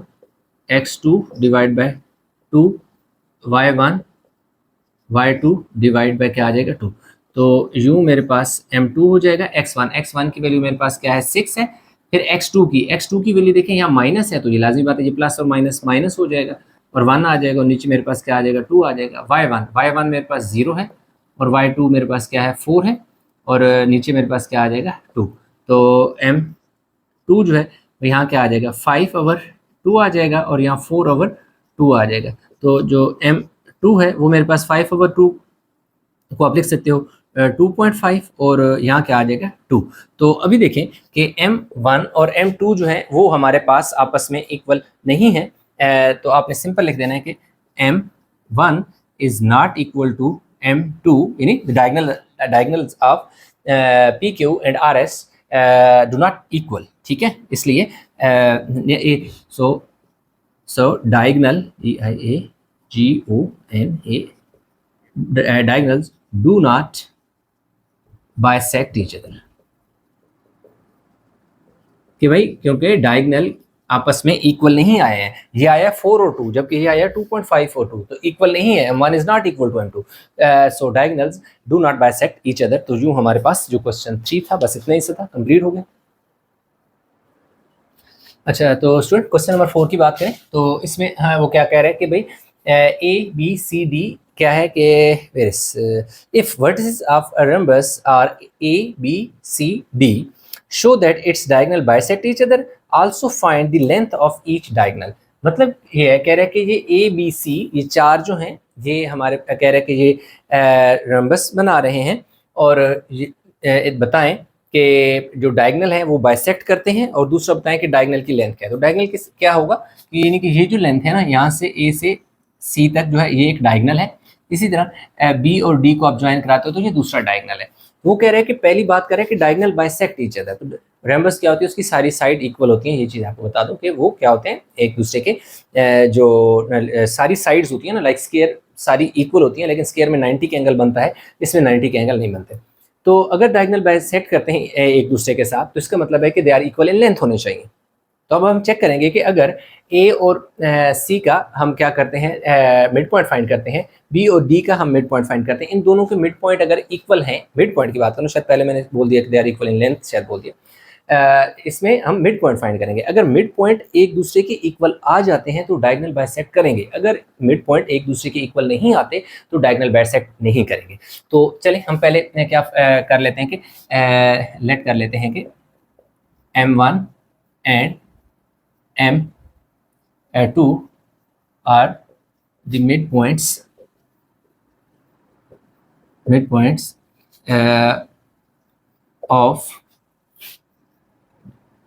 x2 divide by 2 y1 y2 divide by क्या आ जाएगा 2। तो यूँ मेरे पास m2 हो जाएगा x1 की वैल्यू मेरे पास क्या है 6 है। फिर x2 की वैल्यू देखें यहाँ माइनस है तो ये लाजमी बात है, ये प्लस और माइनस हो जाएगा और 1 आ जाएगा और नीचे मेरे पास क्या आ जाएगा 2 आ जाएगा। y1 मेरे पास 0 है और y2 मेरे पास क्या है 4 है और नीचे मेरे पास क्या आ जाएगा 2। तो m2 जो है यहाँ क्या आ जाएगा 5 ओवर 2 आ जाएगा और यहाँ 4 ओवर 2 आ जाएगा। तो जो m2 है वो मेरे पास 5 ओवर 2 को आप लिख सकते हो 2.5 और यहाँ क्या आ जाएगा 2। तो अभी देखें कि m1 और m2 जो है वो हमारे पास आपस में इक्वल नहीं है। तो आपने सिंपल लिख देना है कि m1 is not equal to m2 यानी diagonals of PQ and RS do not equal, ठीक है। इसलिए सो diagonal diagonals do not bisect each other। कि भाई क्योंकि डायगोनल आपस में इक्वल नहीं आए हैं। ये आया 4 और 2 जबकि ये आया 2.5 और 2, तो इक्वल नहीं है। m1 is not equal to m2, so diagonals do not bisect each other. तो यूं हमारे पास जो क्वेश्चन 3 था बस इतना ही से था, कंप्लीट हो गया। अच्छा, तो स्टूडेंट क्वेश्चन नंबर 4 की बात करें तो इसमें हाँ वो क्या कह रहे हैं कि भाई ए बी सी डी क्या है कि if vertices of a rhombus are A B C D show that its diagonal bisect each other, also find the length of each diagonal. मतलब ये कह रहे हैं कि ये ए बी सी ये चार जो हैं ये हमारे कह रहे हैं कि ये rhombus बना रहे हैं और ये बताएं कि जो डायगोनल है वो बाइसेक्ट करते हैं, और दूसरा बताएं कि डायगोनल की लेंथ क्या है। तो डायगोनल की क्या होगा कि यानी कि ये जो लेंथ है ना यहाँ से ए से सी तक जो है ये एक डायगोनल है। इसी तरह बी और डी को आप ज्वाइन कराते हो तो ये दूसरा डायगोनल है। वो कह रहे हैं कि पहली बात करें कि डायगोनल बाइसेक्ट ईच अदर। तो रेम्बस क्या होती है, उसकी सारी साइड इक्वल होती हैं। ये चीज़ आपको बता दूं कि वो क्या होते हैं, एक दूसरे के जो सारी साइड्स होती हैं ना, लाइक स्क्वायर सारी इक्वल होती हैं, लेकिन स्क्वायर में 90 के एंगल बनता है, इसमें 90 के एंगल नहीं बनते। तो अगर डायगोनल बाइसेक्ट करते हैं एक दूसरे के साथ तो इसका मतलब है कि they are equal in length होने चाहिए। तो अब हम चेक करेंगे कि अगर ए और सी का हम क्या करते हैं, मिड पॉइंट फाइंड करते हैं, बी और डी का हम मिड पॉइंट फाइंड करते हैं, इन दोनों के मिड पॉइंट अगर इक्वल हैं, मिड पॉइंट की बात करूँ, शायद पहले मैंने बोल दिया कि they are equal in length, शायद बोल दिया, इसमें हम मिड पॉइंट फाइंड करेंगे। अगर मिड पॉइंट एक दूसरे के इक्वल आ जाते हैं तो डायगोनल बाइसेक्ट करेंगे, अगर मिड पॉइंट एक दूसरे के इक्वल नहीं आते तो डायगोनल बाइसेक्ट नहीं करेंगे। तो चलिए हम पहले क्या कर लेते हैं कि लेट कर लेते हैं कि m1 and m2 are the midpoints of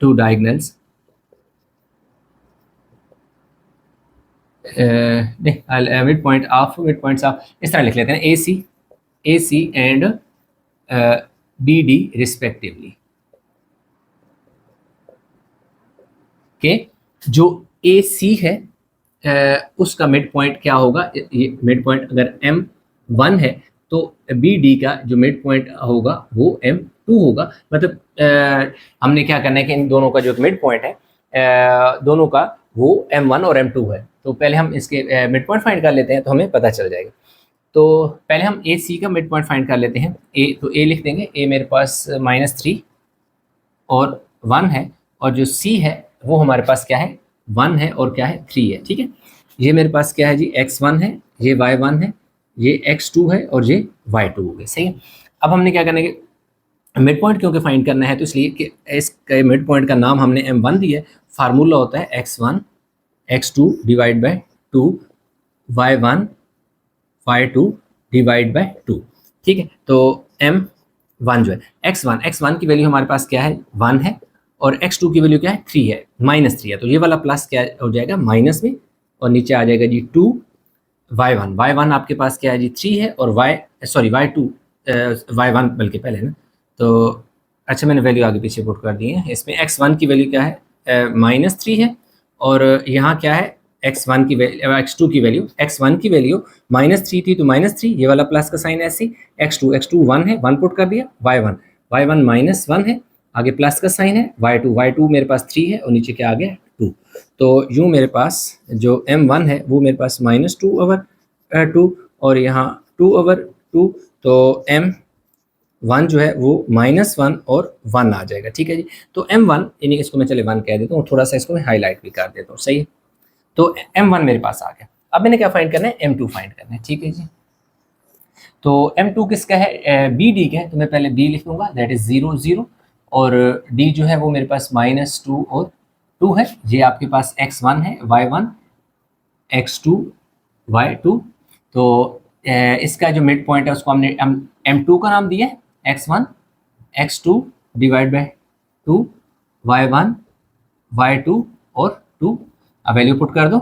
two diagonals, midpoints of इस तरह लिख लेते हैं AC एंड BD रिस्पेक्टिवली के जो AC है उसका मिड पॉइंट क्या होगा, ये मिड पॉइंट अगर M1 है तो BD का जो मिड पॉइंट होगा वो M2 होगा। मतलब हमने क्या करना है कि इन दोनों का जो मिड पॉइंट है दोनों का वो M1 और M2 है। तो पहले हम इसके मिड पॉइंट फाइंड कर लेते हैं तो हमें पता चल जाएगा। तो पहले हम AC का मिड पॉइंट फाइंड कर लेते हैं। तो A लिख देंगे, A मेरे पास -3 और 1 है, और जो C है वो हमारे पास क्या है, 1 है और क्या है, 3 है। ठीक है, ये मेरे पास क्या है जी, x1 है, ये y1 है, ये x2 है और ये y2 हो गए। सही है। अब हमने क्या करना है कि मिड पॉइंट क्योंकि फाइंड करना है तो इसलिए कि इसके मिड पॉइंट का नाम हमने m1 दिया है। फार्मूला होता है x1 x2 divide by 2 y1 y2 divide by 2। ठीक है, तो m1 जो है x1 की वैल्यू हमारे पास क्या है, 1 है, और x2 की वैल्यू क्या है, 3 है, -3 है। तो ये वाला प्लस क्या हो जाएगा, माइनस में, और नीचे आ जाएगा जी 2 y1 आपके पास क्या है जी 3 है, और y2 y1 बल्कि पहले ना, तो अच्छा मैंने वैल्यू आगे पीछे पुट कर दी है। इसमें x1 की वैल्यू क्या है, -3 है, और यहाँ क्या है x1 की वैल्यू, x2 की वैल्यू, x1 की वैल्यू -3 थी तो -3, ये वाला प्लस का साइन ऐसे, x2 1 है, 1 पुट कर दिया, y1 -1 है, आगे प्लस का साइन है, y2 मेरे पास 3 है और नीचे क्या आ गया 2। तो यूँ मेरे पास जो m1 है वो मेरे पास -2/2 और यहाँ 2/2, तो m1 जो है वो -1 और 1 आ जाएगा। ठीक है जी, तो m1 यानी इसको मैं चले 1 कह देता हूँ, थोड़ा सा इसको मैं हाईलाइट भी कर देता हूँ। सही है, तो m1 मेरे पास आ गया। अब मैंने क्या फाइंड करना है, m2 फाइंड करना है। ठीक है जी, तो m2 किसका है, BD का है, तो मैं पहले B लिख दूंगा, दैट इज 0 0, और D जो है वो मेरे पास -2 और 2 है। ये आपके पास x1 है, y1 x2 y2, तो इसका जो मिड पॉइंट है उसको हमने m2 का नाम दिया है, x1 x2 divide by 2 y1 y2 और 2। अब वैल्यू पुट कर दो,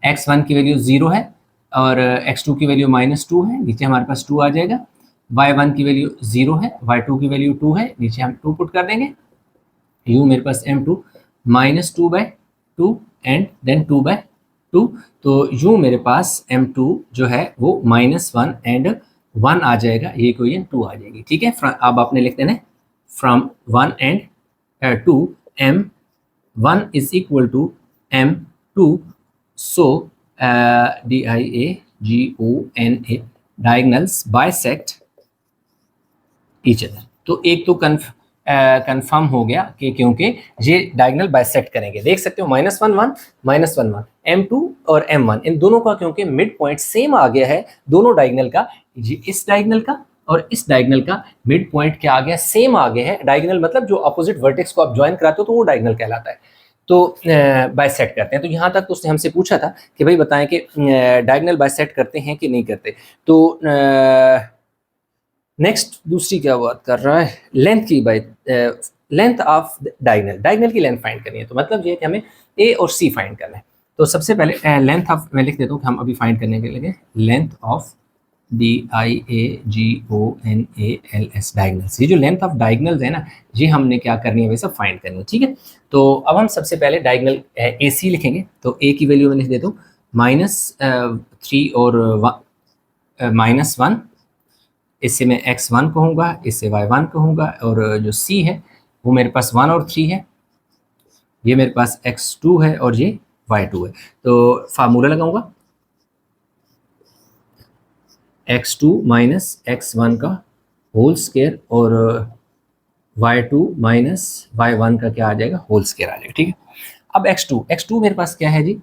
x1 की वैल्यू 0 है और x2 की वैल्यू -2 है, नीचे हमारे पास 2 आ जाएगा, y1 की वैल्यू 0 है, y2 की वैल्यू 2 है, नीचे हम 2 पुट कर देंगे, यू मेरे पास m2 -2/2 एंड देन 2/2, तो यूँ मेरे पास m2 जो है वो -1 एंड 1 आ जाएगा, ये इक्वेशन 2 आ जाएगी। ठीक है, अब आपने लिख देना from 1 and 2 m 1 is equal to M2, so DIAGONA diagonals bisect each other. तो एक तो कन्फर्म हो गया कि क्योंकि ये डायगनल बाइसेक्ट करेंगे। देख सकते हो -1 1 -1 1 M2 और M1 इन दोनों का क्योंकि मिड पॉइंट सेम आ गया है, दोनों डायगनल का, ये इस डायगनल का और इस डायगनल का मिड पॉइंट क्या आ गया, सेम आ गया है। डायगनल मतलब जो अपोजिट वर्टेक्स को आप ज्वाइन कराते हो तो वो डायगनल कहलाता है। तो बाइसेक्ट करते हैं। तो यहाँ तक तो उसने हमसे पूछा था कि भाई बताएं कि डायगनल बाइसेक्ट करते हैं कि नहीं करते। तो नेक्स्ट दूसरी क्या बात कर रहा है, लेंथ की बात, लेंथ ऑफ डायगनल, डायगनल की लेंथ फाइंड करनी है। तो मतलब ये है कि हमें ए और सी फाइंड करना है। तो सबसे पहले लेंथ ऑफ, मैं लिख देता हूँ कि हम अभी फाइंड करने के लगे, लेंथ ऑफ DIAGONALS डायगनल्स। ये जो लेंथ ऑफ डायगनल्स है ना, ये हमने क्या करनी है, वैसे फाइंड करनी है, ठीक है। तो अब हम सबसे पहले डायगनल AC लिखेंगे। तो ए की वैल्यू मैं लिख देता हूँ -3 और -1, इससे मैं x1 कहूँगा, इससे y1 कहूँगा, और जो c है वो मेरे पास 1 और 3 है, ये मेरे पास x2 है और ये y2 है। तो फार्मूला लगाऊंगा x2 माइनस x1 का होल स्क्वायर और y2 माइनस y1 का क्या आ जाएगा, होल स्क्वायर आ जाएगा, ठीक है। अब x2 मेरे पास क्या है जी,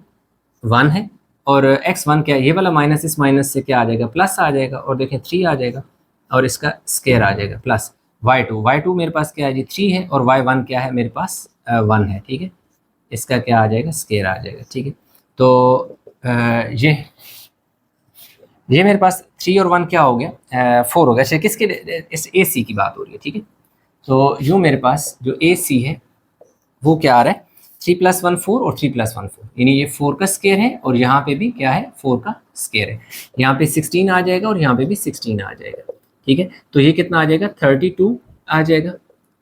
1 है, और x1 क्या है, ये वाला माइनस इस माइनस से क्या आ जाएगा, प्लस आ जाएगा, और देखें 3 आ जाएगा और इसका स्क्वायर आ जाएगा प्लस y2 मेरे पास क्या है जी, 3 है, और y1 क्या है मेरे पास 1 है, ठीक है। इसका क्या आ जाएगा, स्क्वायर आ जाएगा, ठीक है। तो ये मेरे पास 3 और 1 क्या हो गया, 4 हो गया। अच्छा, किसके, इस AC की बात हो रही है, ठीक है। तो यूँ मेरे पास जो AC है वो क्या आ रहा है, 3 + 1 4 और 3 + 1 4, यानी ये 4 का स्क्वायर है, और यहाँ पे भी क्या है, 4 का स्क्वायर है। यहाँ पे 16 आ जाएगा और यहाँ पे भी 16 आ जाएगा, ठीक है। तो ये कितना आ जाएगा, 32 आ जाएगा,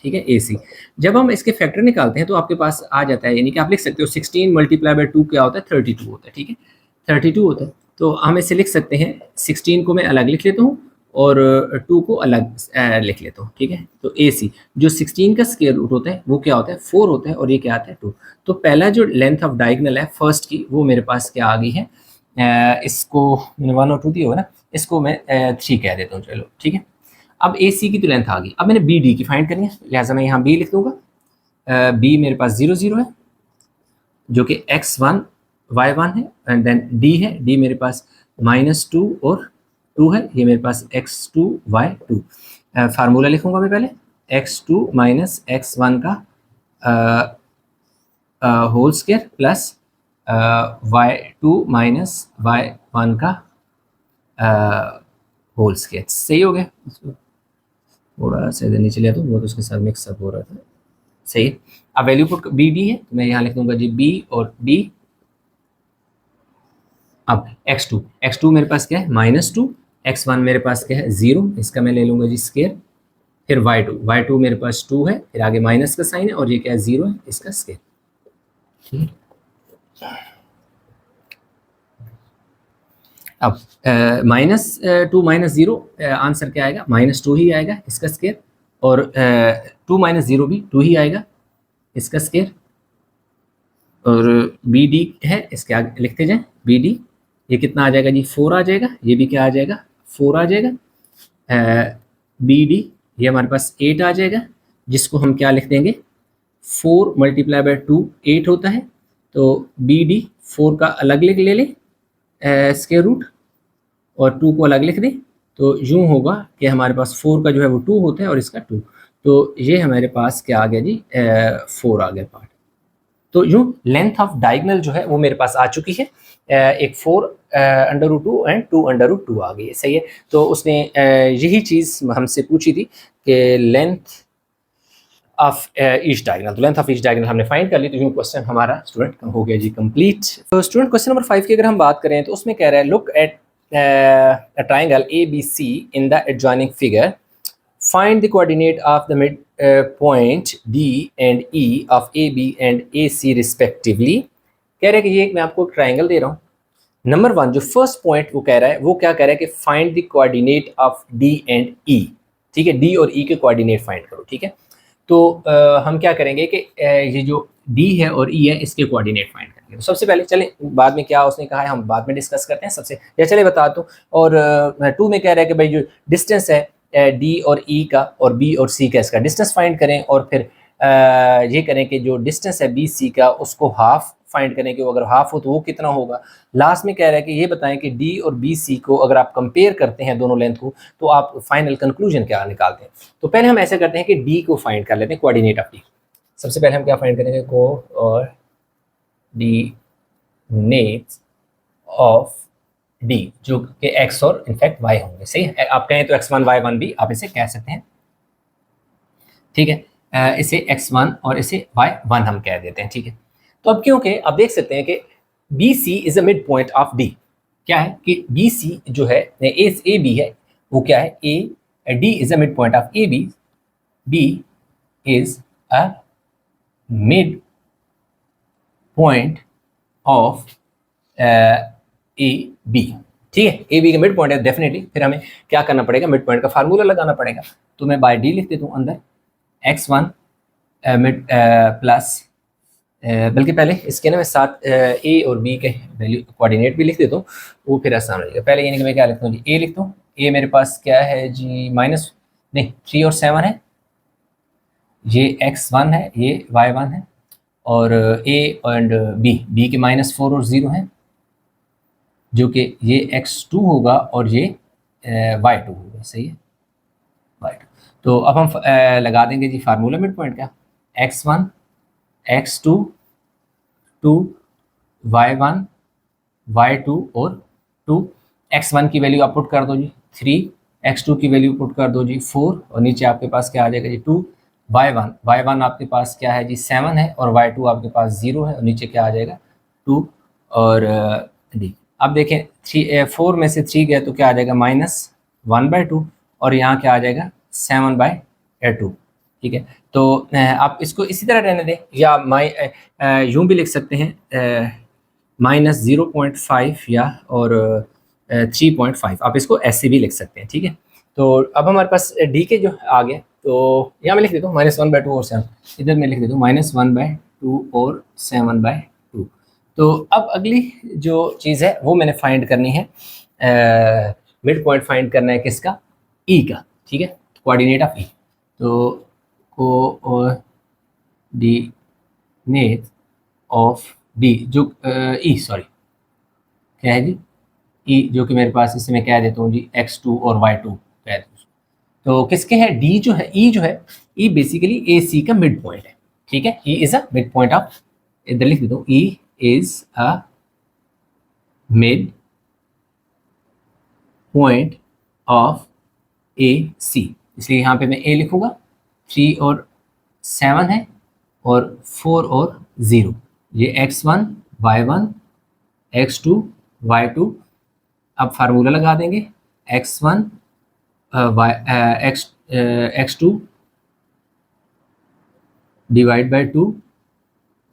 ठीक है, AC। जब हम इसके फैक्टर निकालते हैं तो आपके पास आ जाता है, यानी कि आप लिख सकते हो 16 × 2 क्या होता है, 32 होता है, ठीक है, 32 होता है। तो हम इसे लिख सकते हैं, 16 को मैं अलग लिख लेता हूँ और 2 को अलग लिख लेता हूँ, ठीक है। तो AC जो 16 का स्क्वायर रूट होता है वो क्या होता है, 4 होता है, और ये क्या आता है, 2। तो पहला जो लेंथ ऑफ डायगनल है फर्स्ट की, वो मेरे पास क्या आ गई है, इसको मैंने 1 और 2 दिया होगा ना, इसको मैं 3 कह देता हूँ, चलो, ठीक है। अब AC की तो लेंथ आ गई। अब मैंने BD की फाइंड करनी है, लिहाजा मैं यहाँ B लिख दूंगा। B मेरे पास 0 0 है, जो कि x1 y1 है, एंड देन D है, D मेरे पास -2 और 2 है, ये मेरे पास x2 y2। फार्मूला लिखूंगा मैं पहले, x2 माइनस x1 का whole square plus y2 minus y1 का होल स्क्वायर। सही हो गया, थोड़ा सा इधर नीचे लिया तो वो तो उसके साथ मिक्सअप हो रहा था, सही है। अब वैल्यू पुट BD है, तो मैं यहाँ लिख दूंगा जी B और D। अब x2 मेरे पास क्या है, -2, x1 मेरे पास क्या है, 0, इसका मैं ले लूंगा जी स्क्वायर, फिर y2 मेरे पास 2 है, फिर आगे माइनस का साइन है, और ये क्या है, 0 है, इसका स्क्वायर, ठीक है। अब -2 -0 आंसर क्या आएगा, -2 ही आएगा, इसका स्क्वायर, और 2 - 0 भी 2 ही आएगा, इसका स्क्वायर, और BD है, इसके आगे लिखते जाएं, BD ये कितना आ जाएगा जी, 4 आ जाएगा, ये भी क्या आ जाएगा, 4 आ जाएगा। BD ये हमारे पास 8 आ जाएगा, जिसको हम क्या लिख देंगे, 4 × 2 8 होता है। तो BD 4 का अलग ले लें स्क्वायर रूट, और 2 को अलग लिख दें, तो यूँ होगा कि हमारे पास 4 का जो है वो 2 होता है, और इसका 2, तो ये हमारे पास क्या आ गया जी, 4 आ गया पार्ट। तो यूँ लेंथ ऑफ डायगनल जो है वो मेरे पास आ चुकी है, एक 4√2 एंड 2√2 आ गई है, सही है। तो उसने यही चीज़ हमसे पूछी थी कि लेंथ ऑफ ईच डायगनल, तो लेंथ ऑफ ईच डायगनल हमने फाइंड कर ली। तो यूँ क्वेश्चन हमारा स्टूडेंट हो गया जी कंप्लीट। तो स्टूडेंट क्वेश्चन नंबर 5 की अगर हम बात करें तो उसमें कह रहा है, look at a triangle ABC in the adjoining figure, find the coordinate of the mid point D and E of AB and AC respectively। कह रहा है कि ये मैं आपको ट्राइंगल दे रहा हूँ, नंबर 1 जो फर्स्ट पॉइंट वो कह रहा है, वो क्या कह रहा है कि find the coordinate of D and E, ठीक है, D और E के कोऑर्डिनेट फाइंड करो, ठीक है। तो हम क्या करेंगे कि ये जो डी है और ई है, इसके कोऑर्डिनेट फाइंड करेंगे। तो सबसे पहले चलें, बाद में क्या उसने कहा है हम बाद में डिस्कस करते हैं। सबसे या चले बता दूँ, और 2 में कह रहा है कि भाई जो डिस्टेंस है डी और ई का और बी और सी का, इसका डिस्टेंस फाइंड करें, और फिर ये करें कि जो डिस्टेंस है बी सी का उसको हाफ फाइंड करें कि वो अगर हाफ हो तो वो कितना होगा। लास्ट में कह रहा है कि ये बताएं कि डी और बी सी को अगर आप कंपेयर करते हैं दोनों लेंथ को, तो आप फाइनल कंक्लूजन क्या निकालते हैं। तो पहले हम ऐसे करते हैं कि डी को फाइंड कर लेते हैं, कोऑर्डिनेट ऑफ डी। सबसे पहले हम क्या फाइंड करेंगे, कोऑर्डिनेट्स ऑफ डी, जो कि एक्स और इनफैक्ट वाई होंगे। सही है, आप कहें तो x1 y1 भी आप इसे कह सकते हैं, ठीक है। इसे x1 और इसे y1 हम कह देते हैं, ठीक है। तो अब क्योंकि आप देख सकते हैं कि B C is a mid point of D, क्या है कि बी सी जो है ए बी है वो क्या है, A D is a mid point of A B, B is a mid point of A B, ठीक है। ए बी का मिड पॉइंट है डेफिनेटली। फिर हमें क्या करना पड़ेगा, मिड पॉइंट का फार्मूला लगाना पड़ेगा। तो मैं बाय डी लिख देता हूँ अंदर x1 मिड प्लस, बल्कि पहले इसके ना मैं साथ ए और बी के वैल्यू कोऑर्डिनेट भी लिख देता हूँ, वो फिर आसान हो जाएगा। पहले यानी कि मैं क्या लिखता हूँ जी, ए लिखता हूँ। ए मेरे पास क्या है जी, माइनस नहीं 3 और 7 है, ये x1 है, ये y1 है, और ए एंड बी के -4 और 0 है, जो कि ये x2 होगा और ये y2 होगा। सही है, y2। तो अब हम लगा देंगे जी फार्मूला मिड पॉइंट का, x1 x2 2 y1 y2 और 2। x1 की वैल्यू आप पुट कर दो जी 3, x2 की वैल्यू पुट कर दो जी 4, और नीचे आपके पास क्या आ जाएगा जी 2। y1 आपके पास क्या है जी 7 है, और y2 आपके पास 0 है, और नीचे क्या आ जाएगा 2 और डी। अब देखें 4 में से 3 गया तो क्या आ जाएगा -1/2, और यहाँ क्या आ जाएगा 7/2, ठीक है। तो आप इसको इसी तरह रहने दें, या यूँ भी लिख सकते हैं -0.5 या और 3.5, आप इसको ऐसे भी लिख सकते हैं, ठीक है। तो अब हमारे पास डी के जो आ गया, तो यहाँ मैं लिख देता हूँ -1/2 और 7, इधर मैं लिख देता हूँ -1/2 और 7/2। तो अब अगली जो चीज़ है वो मैंने फाइंड करनी है, मिड पॉइंट फाइंड करना है किसका, ई का, ठीक है, कोऑर्डिनेट ऑफ ई। तो कोऑर्डिनेट ऑफ डी जो सॉरी क्या है जी, ई जो कि मेरे पास, इसे मैं कह देता हूँ जी x2 और y2 कह देता हूँ। तो किसके है, डी जो है, ई जो है, ई बेसिकली ए सी का मिड पॉइंट है, ठीक है। E is a mid point of, इधर लिख देता हूँ, E is a mid point of A C, इसलिए यहाँ पे मैं ए लिखूंगा। 3 और 7 है, और 4 और 0, ये x1 y1 x2 y2। अब फार्मूला लगा देंगे, x1 x2 divide by 2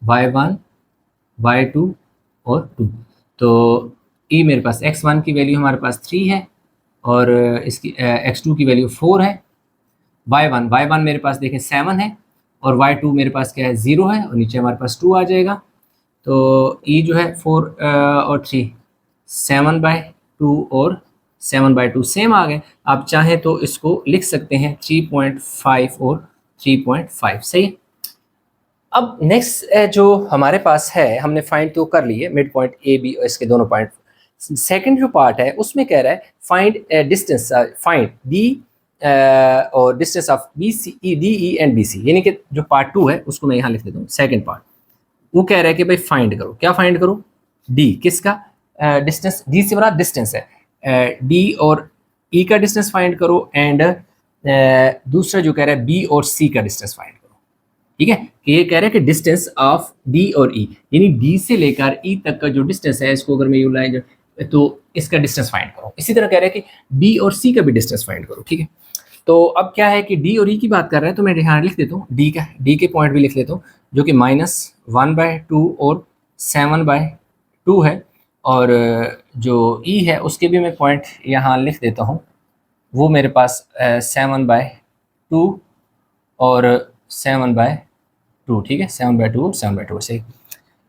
y1 y2 और 2। तो ई मेरे पास x1 की वैल्यू हमारे पास 3 है, और इसकी x2 की वैल्यू 4 है। y1 मेरे पास देखें 7 है, और y2 मेरे पास क्या है 0 है, और नीचे हमारे पास 2 आ जाएगा। तो ई जो है 4 और 3 7/2 और 7/2 सेम आ गए। आप चाहें तो इसको लिख सकते हैं 3.5 और 3.5, सही है। अब नेक्स्ट जो हमारे पास है, हमने फाइंड तो कर ली है मिड पॉइंट ए बी और इसके दोनों पॉइंट। सेकंड जो पार्ट है उसमें कह रहा है फाइंड डिस्टेंस, फाइंड डी और distance of B C D E and B C, यानी कि जो पार्ट 2 है उसको मैं यहाँ लिख देता हूँ सेकंड पार्ट। वो कह रहा है कि भाई फाइंड करो, क्या फाइंड करो, डी किसका डिस्टेंस, डी से बड़ा डिस्टेंस है, डी और ई का डिस्टेंस फाइंड करो, एंड दूसरा जो कह रहा है बी और सी का डिस्टेंस फाइंड करो, ठीक है। कि ये कह रहा है कि डिस्टेंस ऑफ डी और ई, यानी डी से लेकर ई तक का जो डिस्टेंस है, इसको अगर मैं यूँ लाइन तो इसका डिस्टेंस फाइंड करो। इसी तरह कह रहा है कि बी और सी का भी डिस्टेंस फाइंड करो, ठीक है। तो अब क्या है कि डी और ई की बात कर रहे हैं, तो मैं यहाँ लिख देता हूँ डी के पॉइंट भी लिख लेता हूँ, जो कि -1/2 और 7/2 है, और जो ई है उसके भी मैं पॉइंट यहाँ लिख देता हूँ, वो मेरे पास 7/2 और 7/2 2, ठीक है, 7/2 7/2 सही।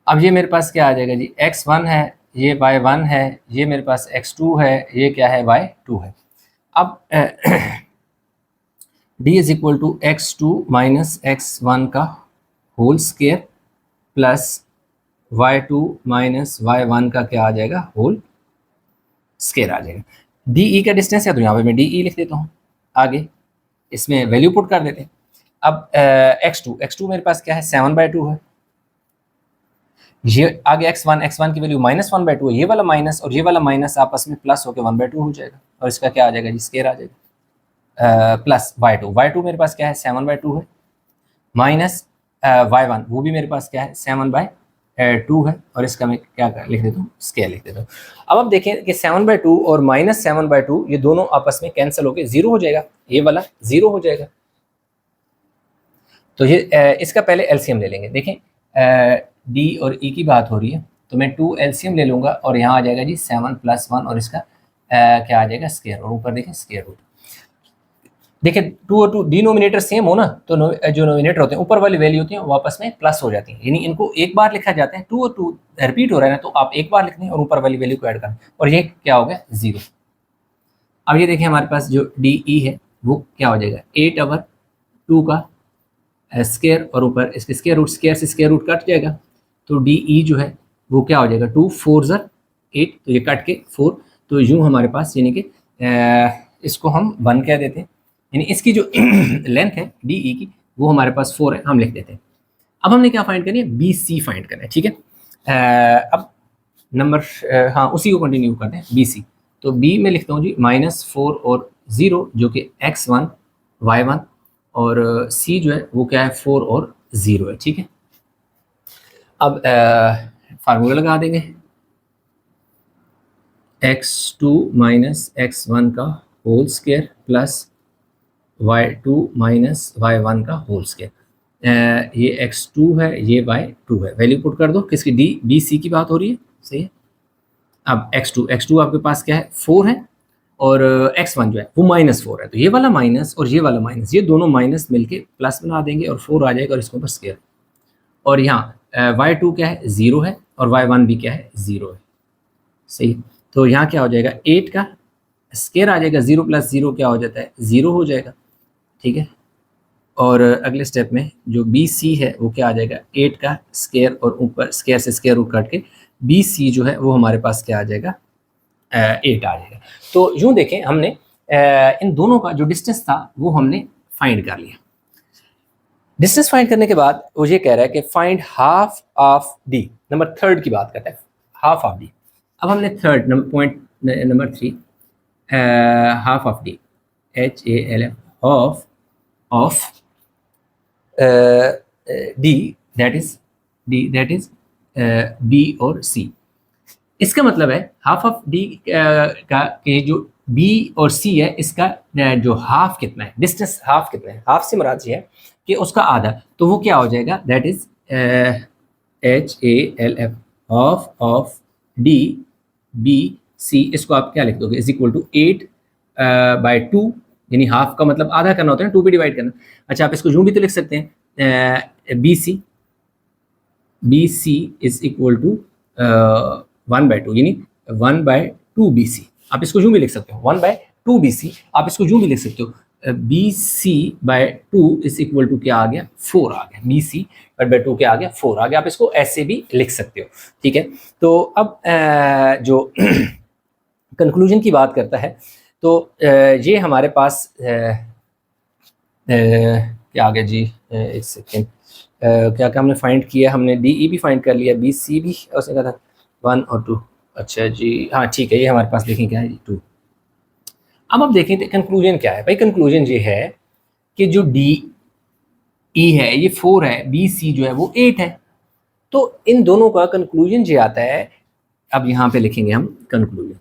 अब ये मेरे पास क्या आ जाएगा जी, x1 है, ये y1 है, ये मेरे पास x2 है, ये क्या है y2 है। अब d is equal to x2 minus x1 का whole square plus y2 minus y1 का क्या आ जाएगा, होल स्केयर आ जाएगा। डी ई का डिस्टेंस है तो यहाँ पे मैं डी ई लिख देता हूँ, आगे इसमें वैल्यू पुट कर देते हैं। अब x2 मेरे पास क्या है, 7/2 है। ये आगे x1 की वैल्यू -1/2 है, ये वाला माइनस और ये वाला माइनस आपस में प्लस होकर 1/2 हो जाएगा और इसका क्या आ जाएगा जी, स्केयर आ जाएगा। प्लस y2 मेरे पास क्या है, 7/2 है, माइनस y1 वो भी मेरे पास क्या है, 7/2 है और इसका मैं क्या लिख देता हूँ, स्केयर लिख देता हूँ। अब आप देखें कि 7/2 और -7/2 ये दोनों आपस में कैंसिल होकर 0 हो जाएगा, ये वाला 0 हो जाएगा। तो ये इसका पहले एलसीएम ले लेंगे। देखें डी और ई की बात हो रही है तो मैं 2 एलसीएम ले लूँगा और यहाँ आ जाएगा जी 7 + 1 और इसका क्या आ जाएगा, स्केयर, और ऊपर देखें स्केयर रूट। देखिए 2 और 2 डिनोमिनेटर सेम हो ना तो जो नोमिनेटर होते हैं ऊपर वाली वैल्यू होती है वो आपस में प्लस हो जाती है, यानी इनको एक बार लिखा जाता है। 2 और 2 रिपीट हो रहा है ना तो आप एक बार लिख दें और ऊपर वाली वैल्यू को ऐड करें और ये क्या हो गया, 0। अब ये देखें हमारे पास जो डी ई है वो क्या हो जाएगा, 8/2 का स्केयर और ऊपर इसके स्केयर रूट, स्केयर से स्केयर रूट कट जाएगा तो डी ई जो है वो क्या हो जाएगा, 2 4 ज़र 8, तो ये कट के 4, तो यूँ हमारे पास यानी कि इसको हम 1 कह देते हैं, यानी इसकी जो लेंथ है डी ई की वो हमारे पास 4 है, हम लिख देते हैं। अब हमने क्या फाइंड करनी है, बी सी फाइंड करना है, ठीक है। अब नंबर हाँ उसी को कंटिन्यू करते हैं, बी सी। तो बी में लिखता हूँ जी -4 और 0 जो कि x1 y1 और सी जो है वो क्या है, 4 और 0 है, ठीक है। अब फार्मूला लगा देंगे, x2 माइनस x1 का whole square plus y2 minus y1 का होल स्केयर। ये x2 है, ये y2 है, वैल्यू पुट कर दो, किसकी, डी बी सी की बात हो रही है, सही है। अब x2 आपके पास क्या है, 4 है और x1 जो है वो -4 है, तो ये वाला माइनस और ये वाला माइनस, ये दोनों माइनस मिलके प्लस बना देंगे और 4 आ जाएगा और इसके ऊपर स्केयर। और यहाँ y2 क्या है, 0 है और y1 भी क्या है, 0 है, सही। तो यहाँ क्या हो जाएगा, 8 का स्केयर आ जाएगा, 0 + 0 क्या हो जाता है, 0 हो जाएगा, ठीक है। और अगले स्टेप में जो बी सी है वो क्या आ जाएगा, 8 का स्केयर और ऊपर स्केयर से स्केयर रूट काट के बी सी जो है वो हमारे पास क्या आ जाएगा, 8 आ जाएगा। तो यूँ देखें हमने इन दोनों का जो डिस्टेंस था वो हमने फाइंड कर लिया। डिस्टेंस फाइंड करने के बाद वो ये कह रहा है कि find half of D, number 3 की बात करता है, हाफ ऑफ डी। अब हमने third point number 3, half of D, HALF, half of D that is B और सी। इसका मतलब है हाफ ऑफ डी का के जो बी और सी है इसका जो हाफ कितना है, डिस्टेंस हाफ कितना है, हाफ से मुराद ये है कि उसका आधा, तो वो क्या हो जाएगा, that is HALF, half of D B C. इसको आप क्या लिख दोगे, इज इक्वल टू 8/2, यानी हाफ का मतलब आधा करना होता है ना, 2 पे डिवाइड करना। अच्छा आप इसको यूँ भी तो लिख सकते हैं, B C is equal to 1/2, यानी 1/2 BC। आप इसको यूँ भी लिख सकते हो, 1/2 BC, आप इसको यूँ भी लिख सकते हो, BC/2 इज इक्वल टू क्या आ गया, 4 आ गया, BC/2 क्या आ गया, 4 आ गया। आप इसको ऐसे भी लिख सकते हो, ठीक है। तो अब जो कंक्लूजन की बात करता है तो ये हमारे पास क्या आ गया जी, एक सेकेंड, क्या क्या हमने फाइंड किया, हमने डी ई भी फाइंड कर लिया, बी सी भी उसने कहा था 1 और 2। अच्छा जी हाँ ठीक है, ये हमारे पास देखें क्या है जी, 2। अब आप देखें कंक्लूजन क्या है भाई, कंक्लूजन ये है कि जो डी ई है ये 4 है, बी सी जो है वो 8 है, तो इन दोनों का कंक्लूजन ये आता है। अब यहाँ पे लिखेंगे हम कंक्लूजन,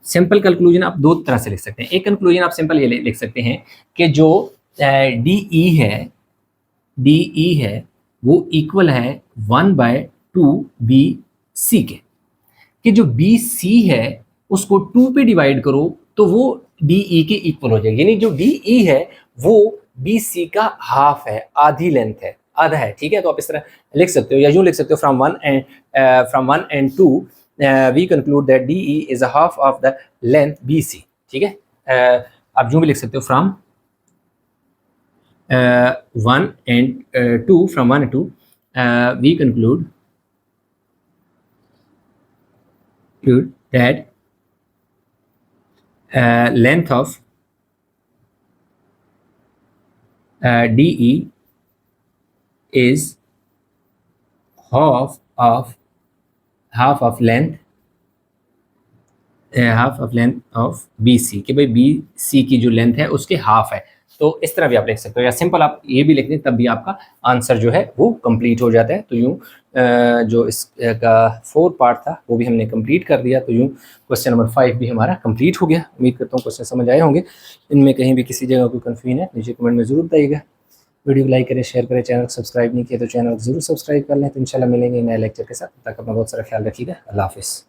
सिंपल कंक्लूजन आप 2 तरह से लिख सकते हैं। एक कंक्लूजन आप सिंपल ये लिख सकते हैं कि जो डी ई है वो इक्वल है 1/2 बी सी के, कि जो बी सी है उसको 2 पे डिवाइड करो तो वो डी ई के इक्वल हो जाएगी, यानी जो डी ई है वो बी सी का हाफ है, आधी लेंथ है, आधा है, ठीक है। तो आप इस तरह लिख सकते हो या यूँ लिख सकते हो from one and two we conclude that D E is a half of the length B C, ठीक है। आप यूँ भी लिख सकते हो from one and two, from one two we conclude that length of DE is half of length of BC, कि भाई BC की जो लेंथ है उसके हाफ है। तो इस तरह भी आप लिख सकते हो, या सिंपल आप ये भी लिख दें तब भी आपका आंसर जो है वो कंप्लीट हो जाता है। तो यूँ जो इसका 4 पार्ट था वो भी हमने कंप्लीट कर दिया। तो यूँ क्वेश्चन नंबर 5 भी हमारा कंप्लीट हो गया। उम्मीद करता हूँ क्वेश्चन समझ आए होंगे। इनमें कहीं भी किसी जगह कोई कन्फ्यूजन है नीचे कमेंट में ज़रूर बताइएगा। वीडियो को लाइक करें, शेयर करें, चैनल को सब्सक्राइब नहीं किया तो चैनल को ज़रूर सब्सक्राइब कर लें। तो इंशाल्लाह मिलेंगे नए लेक्चर के साथ। तब तक अपना बहुत सारा ख्याल रखिएगा। अल्लाह हाफिज़।